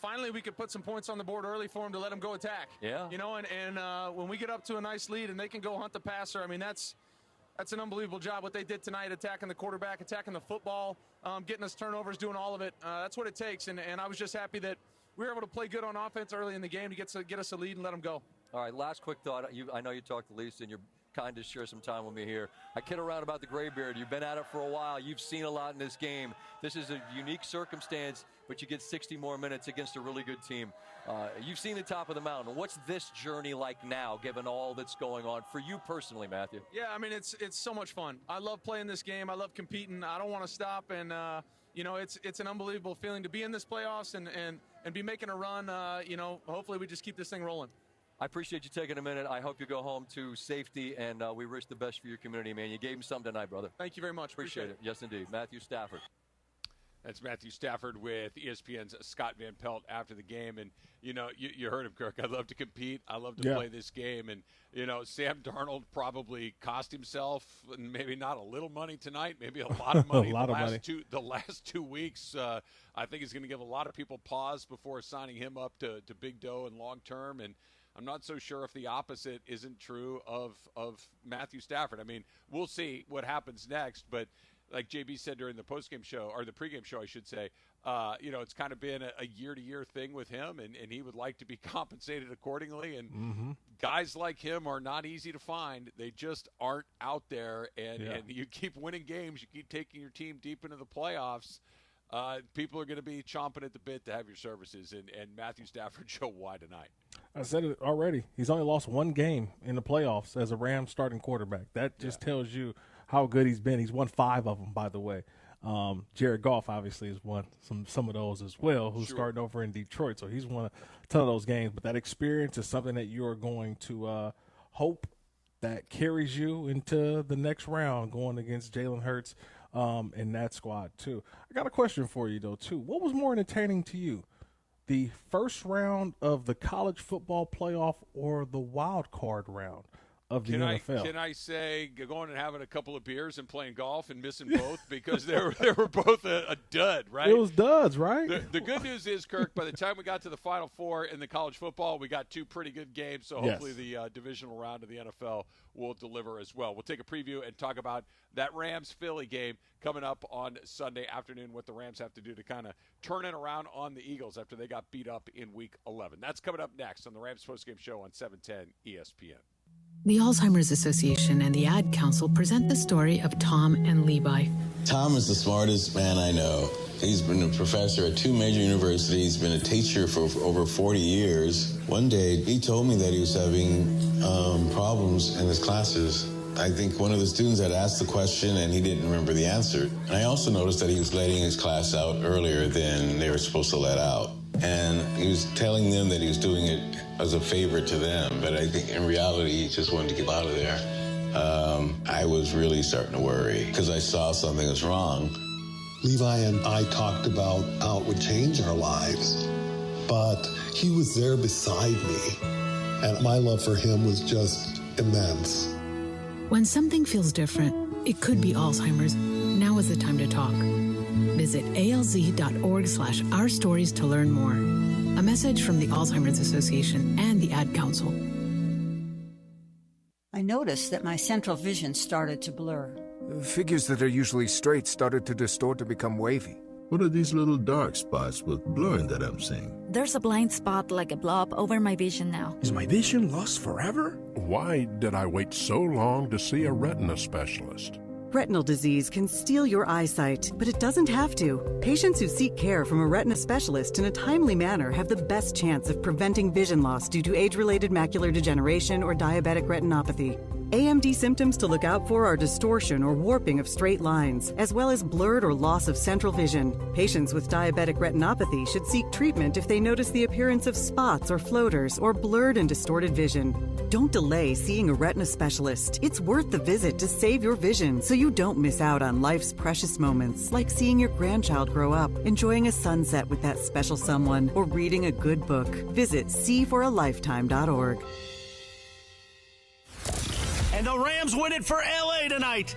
finally we could put some points on the board early for them to let them go attack. Yeah. And when we get up to a nice lead and they can go hunt the passer, I mean, that's an unbelievable job what they did tonight, attacking the quarterback, attacking the football, getting us turnovers, doing all of it. That's what it takes, and I was just happy that we were able to play good on offense early in the game to get us a lead and let them go. All right, last quick thought. I know you talked to Lisa, and you're kind to share some time with me here. I kid around about the gray beard. You've been at it for a while. You've seen a lot in this game. This is a unique circumstance, but you get 60 more minutes against a really good team. You've seen the top of the mountain. What's this journey like now, given all that's going on for you personally, Matthew? Yeah, I mean, it's so much fun. I love playing this game. I love competing. I don't want to stop, and it's an unbelievable feeling to be in this playoffs and be making a run. Hopefully we just keep this thing rolling. I appreciate you taking a minute. I hope you go home to safety, and we wish the best for your community, man. You gave him something tonight, brother. Thank you very much. Appreciate it. Yes, indeed. Matthew Stafford. That's Matthew Stafford with ESPN's Scott Van Pelt after the game. And, you heard him, Kirk. I love to compete. I love to play this game. And, Sam Darnold probably cost himself maybe not a little money tonight, maybe a lot of money. The last 2 weeks, I think he's going to give a lot of people pause before signing him up to big dough and long term. And I'm not so sure if the opposite isn't true of Matthew Stafford. I mean, we'll see what happens next, but like JB said during the postgame show, or the pregame show, I should say, it's kind of been a year-to-year thing with him, and he would like to be compensated accordingly. And guys like him are not easy to find. They just aren't out there, and you keep winning games, you keep taking your team deep into the playoffs. People are going to be chomping at the bit to have your services, and Matthew Stafford showed why tonight. I said it already. He's only lost 1 game in the playoffs as a Rams starting quarterback. That just tells you how good he's been. He's won 5 of them, by the way. Jared Goff obviously has won some of those as well, who's starting over in Detroit. So he's won a ton of those games. But that experience is something that you are going to hope that carries you into the next round going against Jalen Hurts in that squad too. I got a question for you, though, too. What was more entertaining to you, the first round of the college football playoff or the wild card round of the NFL? Can I say going and having a couple of beers and playing golf and missing both because they were both a dud, right? It was duds, right? The good news is, Kirk, by the time we got to the Final Four in the college football, we got 2 pretty good games, so hopefully the divisional round of the NFL will deliver as well. We'll take a preview and talk about that Rams-Philly game coming up on Sunday afternoon, what the Rams have to do to kind of turn it around on the Eagles after they got beat up in Week 11. That's coming up next on the Rams Postgame Show on 710 ESPN. The Alzheimer's Association and the Ad Council present the story of Tom and Levi. Tom is the smartest man I know. He's been a professor at 2 major universities, been a teacher for over 40 years. One day, he told me that he was having problems in his classes. I think one of the students had asked the question and he didn't remember the answer. And I also noticed that he was letting his class out earlier than they were supposed to let out. And he was telling them that he was doing it as a favor to them, but I think in reality he just wanted to get out of there. I was really starting to worry because I saw something was wrong. Levi and I talked about how it would change our lives, but he was there beside me, and my love for him was just immense. When something feels different, it could be Alzheimer's. Now is the time to talk. Visit alz.org/ourstories to learn more. A message from the Alzheimer's Association and the Ad Council. I noticed that my central vision started to blur. Figures that are usually straight started to distort to become wavy. What are these little dark spots with blurring that I'm seeing? There's a blind spot like a blob over my vision now. Is my vision lost forever? Why did I wait so long to see a retina specialist? Retinal disease can steal your eyesight, but it doesn't have to. Patients who seek care from a retina specialist in a timely manner have the best chance of preventing vision loss due to age-related macular degeneration or diabetic retinopathy. AMD symptoms to look out for are distortion or warping of straight lines, as well as blurred or loss of central vision. Patients with diabetic retinopathy should seek treatment if they notice the appearance of spots or floaters or blurred and distorted vision. Don't delay seeing a retina specialist. It's worth the visit to save your vision so you don't miss out on life's precious moments, like seeing your grandchild grow up, enjoying a sunset with that special someone, or reading a good book. Visit seeforalifetime.org. And the Rams win it for LA tonight.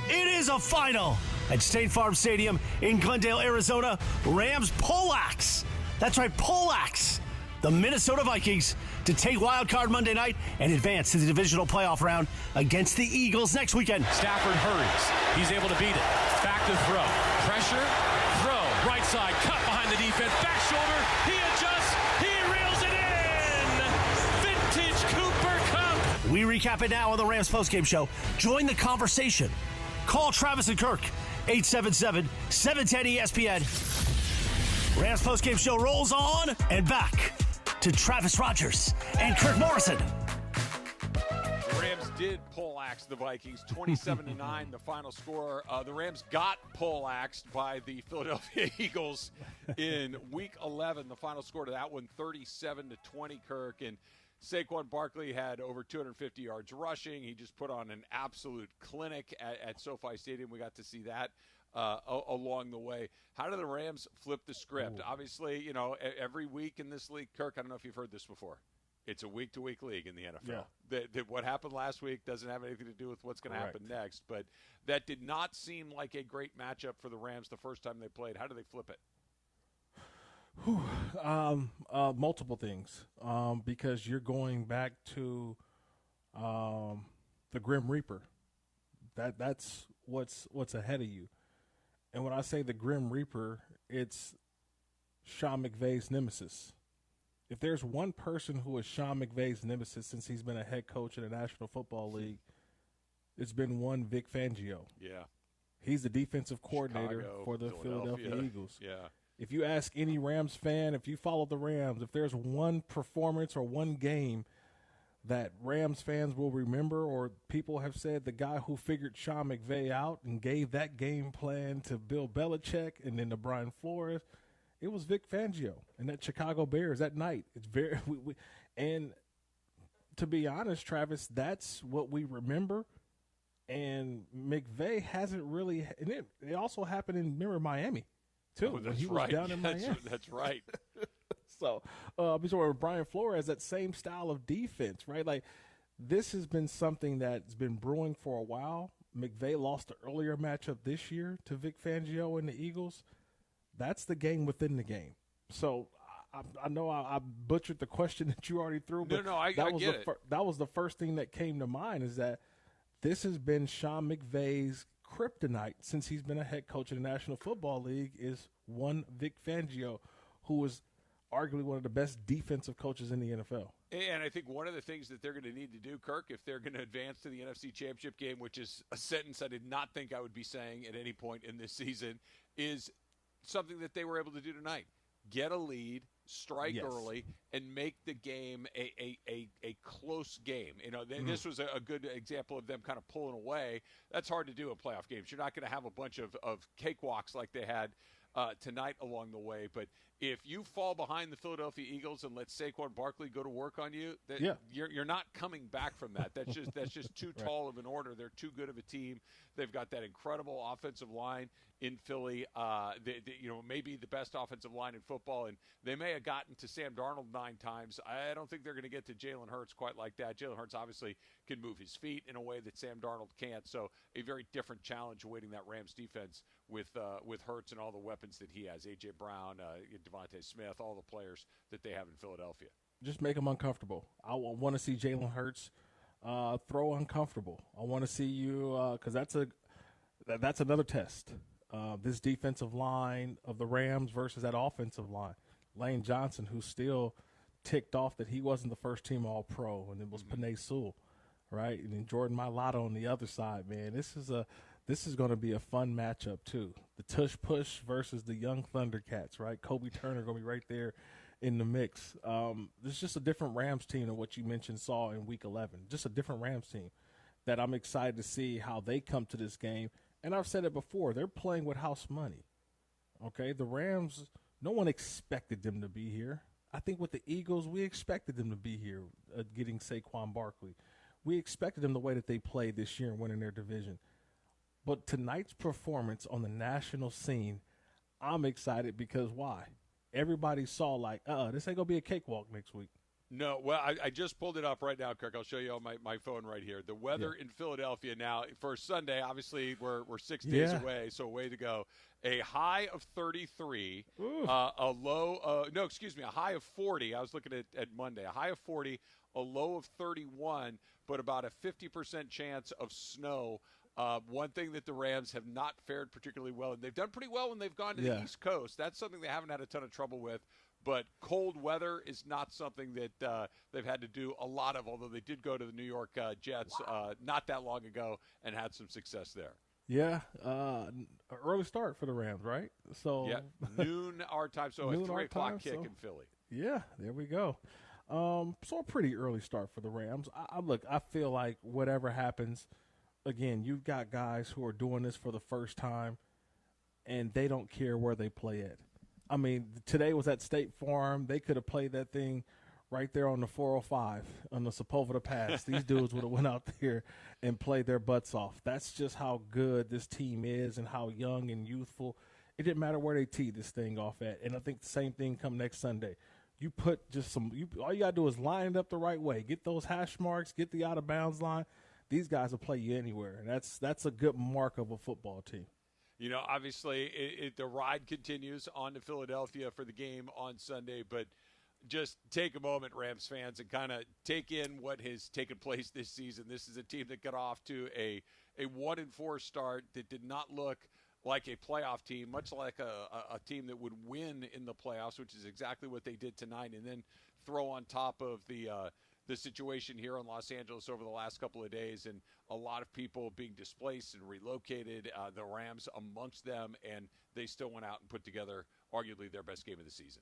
It is a final at State Farm Stadium in Glendale, Arizona. Rams poleaxe. That's right, poleaxe the Minnesota Vikings to take wild card Monday night and advance to the divisional playoff round against the Eagles next weekend. Stafford hurries. He's able to beat it. Back to throw. Pressure. Throw. Right side. Cut behind the defense. Back shoulder. He adjusts. He reels it in. Vintage Cooper Cup. We recap it now on the Rams postgame show. Join the conversation. Call Travis and Kirk. 877-710-ESPN. Rams postgame show rolls on and back to Travis Rogers and Kirk Morrison. The Rams did poleaxe the Vikings, 27-9, the final score. The Rams got poleaxed by the Philadelphia Eagles in Week 11. The final score to that one, 37-20, Kirk. And Saquon Barkley had over 250 yards rushing. He just put on an absolute clinic at SoFi Stadium. We got to see that along the way. How do the Rams flip the script? Obviously, you know, every week in this league, Kirk, I don't know if you've heard this before. It's a week-to-week league in the NFL. Yeah. What happened last week doesn't have anything to do with what's going to happen next. But that did not seem like a great matchup for the Rams the first time they played. How do they flip it? Multiple things. Because you're going back to the Grim Reaper. That's what's ahead of you. And when I say the Grim Reaper, it's Sean McVay's nemesis. If there's one person who is Sean McVay's nemesis since he's been a head coach in the National Football League, it's been one Vic Fangio. Yeah. He's the defensive coordinator for the Philadelphia Eagles. Yeah. If you ask any Rams fan, if you follow the Rams, if there's one performance or one game that Rams fans will remember, or people have said the guy who figured Sean McVay out and gave that game plan to Bill Belichick and then to Brian Flores, it was Vic Fangio and that Chicago Bears that night. It's very and to be honest, Travis, that's what we remember. And McVay hasn't really, and it also happened in Miami too. Oh, that's he was right. down in Miami. That's right. So, with Brian Flores, that same style of defense, right? Like, this has been something that's been brewing for a while. McVay lost the earlier matchup this year to Vic Fangio and the Eagles. That's the game within the game. So, I know I butchered the question that you already threw, but I get it. That was the first thing that came to mind, is that this has been Sean McVay's kryptonite since he's been a head coach in the National Football League, is one Vic Fangio, who was arguably one of the best defensive coaches in the NFL. And I think one of the things that they're going to need to do, Kirk, if they're going to advance to the NFC Championship game, which is a sentence I did not think I would be saying at any point in this season, is something that they were able to do tonight. Get a lead, strike early, and make the game a close game. You know, this was a good example of them kind of pulling away. That's hard to do in playoff games. You're not going to have a bunch of cakewalks like they had tonight along the way. But if you fall behind the Philadelphia Eagles and let Saquon Barkley go to work on you, you're not coming back from that. That's just too tall of an order. They're too good of a team. They've got that incredible offensive line in Philly. Maybe the best offensive line in football, and they may have gotten to Sam Darnold 9 times. I don't think they're going to get to Jalen Hurts quite like that. Jalen Hurts obviously can move his feet in a way that Sam Darnold can't. So a very different challenge awaiting that Rams defense with Hurts and all the weapons that he has. A.J. Brown, Devontae Smith, all the players that they have in Philadelphia. Just make them uncomfortable. I want to see Jalen Hurts throw uncomfortable. I want to see you because that's another test. This defensive line of the Rams versus that offensive line. Lane Johnson, who's still ticked off that he wasn't the first team All-Pro, and it was Penei Sewell, right? And then Jordan Mailata on the other side, man. This this is going to be a fun matchup too. The tush push versus the young Thundercats, right? Kobe Turner going to be right there in the mix. This is just a different Rams team than what you mentioned saw in Week 11. Just a different Rams team that I'm excited to see how they come to this game. And I've said it before, they're playing with house money. Okay, the Rams, no one expected them to be here. I think with the Eagles, we expected them to be here, getting Saquon Barkley. We expected them the way that they played this year and winning their division. But tonight's performance on the national scene, I'm excited because why? Everybody saw like, this ain't going to be a cakewalk next week. No, well, I just pulled it up right now, Kirk. I'll show you on my phone right here. The weather in Philadelphia now for Sunday, obviously we're 6 days away, so way to go. A high of 33, a high of 40. I was looking at Monday. A high of 40, a low of 31, but about a 50% chance of snow. One thing that the Rams have not fared particularly well, and they've done pretty well when they've gone to the East Coast. That's something they haven't had a ton of trouble with. But cold weather is not something that they've had to do a lot of, although they did go to the New York Jets not that long ago and had some success there. Yeah, early start for the Rams, right? So noon our time, so a 3 o'clock kick in Philly. Yeah, there we go. So a pretty early start for the Rams. I feel like whatever happens, again, you've got guys who are doing this for the first time, and they don't care where they play at. I mean, today was at State Farm. They could have played that thing right there on the 405 on the Sepulveda Pass. These dudes would have went out there and played their butts off. That's just how good this team is and how young and youthful. It didn't matter where they teed this thing off at. And I think the same thing come next Sunday. You put just all you got to do is line it up the right way. Get those hash marks, get the out-of-bounds line. These guys will play you anywhere. And that's a good mark of a football team. You know, obviously, the ride continues on to Philadelphia for the game on Sunday, but just take a moment, Rams fans, and kind of take in what has taken place this season. This is a team that got off to a 1-4 start that did not look like a playoff team, much like a team that would win in the playoffs, which is exactly what they did tonight, and then throw on top of the situation here in Los Angeles over the last couple of days and a lot of people being displaced and relocated, the Rams amongst them, and they still went out and put together arguably their best game of the season.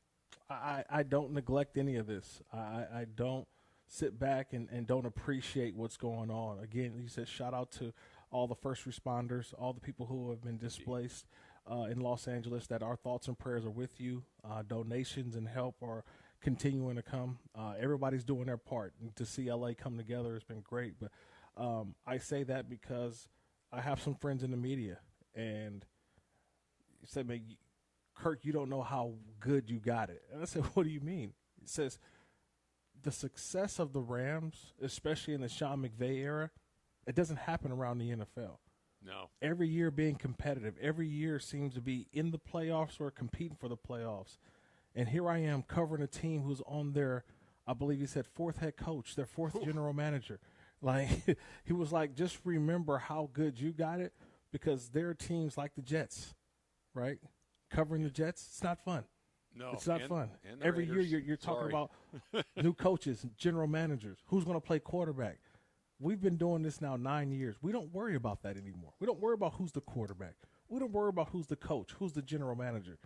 I don't neglect any of this. I don't sit back and don't appreciate what's going on. Again, you said shout out to all the first responders, all the people who have been displaced in Los Angeles, that our thoughts and prayers are with you. Donations and help are continuing to come. Everybody's doing their part. And to see LA come together has been great. But I say that because I have some friends in the media, and you said, man, Kirk, you don't know how good you got it. And I said, what do you mean? It says the success of the Rams, especially in the Sean McVay era, it doesn't happen around the NFL. No. Every year being competitive. Every year seems to be in the playoffs or competing for the playoffs. And here I am covering a team who's on their, I believe he said, fourth head coach, their fourth general manager. Like, he was like, just remember how good you got it, because there are teams like the Jets, right? Covering the Jets, it's not fun. No. It's not fun. And Every Raiders. year you're talking about new coaches, general managers, who's going to play quarterback. We've been doing this now 9 years. We don't worry about that anymore. We don't worry about who's the quarterback. We don't worry about who's the coach, who's the general manager.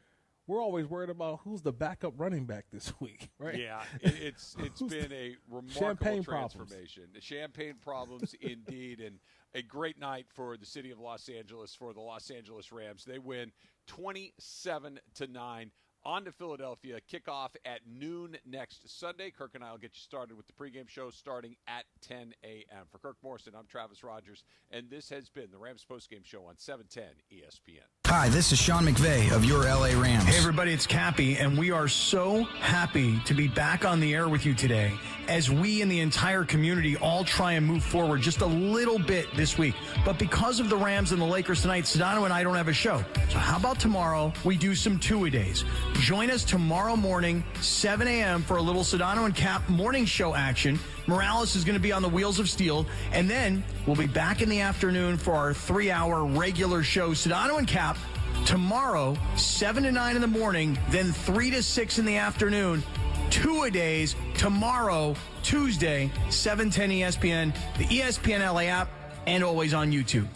We're always worried about who's the backup running back this week, right? Yeah, it's been a remarkable transformation. The champagne problems indeed, and a great night for the city of Los Angeles, for the Los Angeles Rams. They win 27-9 on to Philadelphia. Kickoff at noon next Sunday. Kirk and I will get you started with the pregame show starting at 10 a.m. For Kirk Morrison, I'm Travis Rogers, and this has been the Rams postgame show on 710 ESPN. Hi, this is Sean McVay of your LA Rams. Hey, everybody, it's Cappy, and we are so happy to be back on the air with you today as we and the entire community all try and move forward just a little bit this week. But because of the Rams and the Lakers tonight, Sedano and I don't have a show. So how about tomorrow we do some two-a-days? Join us tomorrow morning, 7 a.m. for a little Sedano and Cap morning show action. Morales is going to be on the Wheels of Steel. And then we'll be back in the afternoon for our 3-hour regular show, Sedano and Cap, tomorrow, 7 to 9 in the morning, then 3 to 6 in the afternoon. Two-a-days tomorrow, Tuesday, 710 ESPN, the ESPN LA app, and always on YouTube.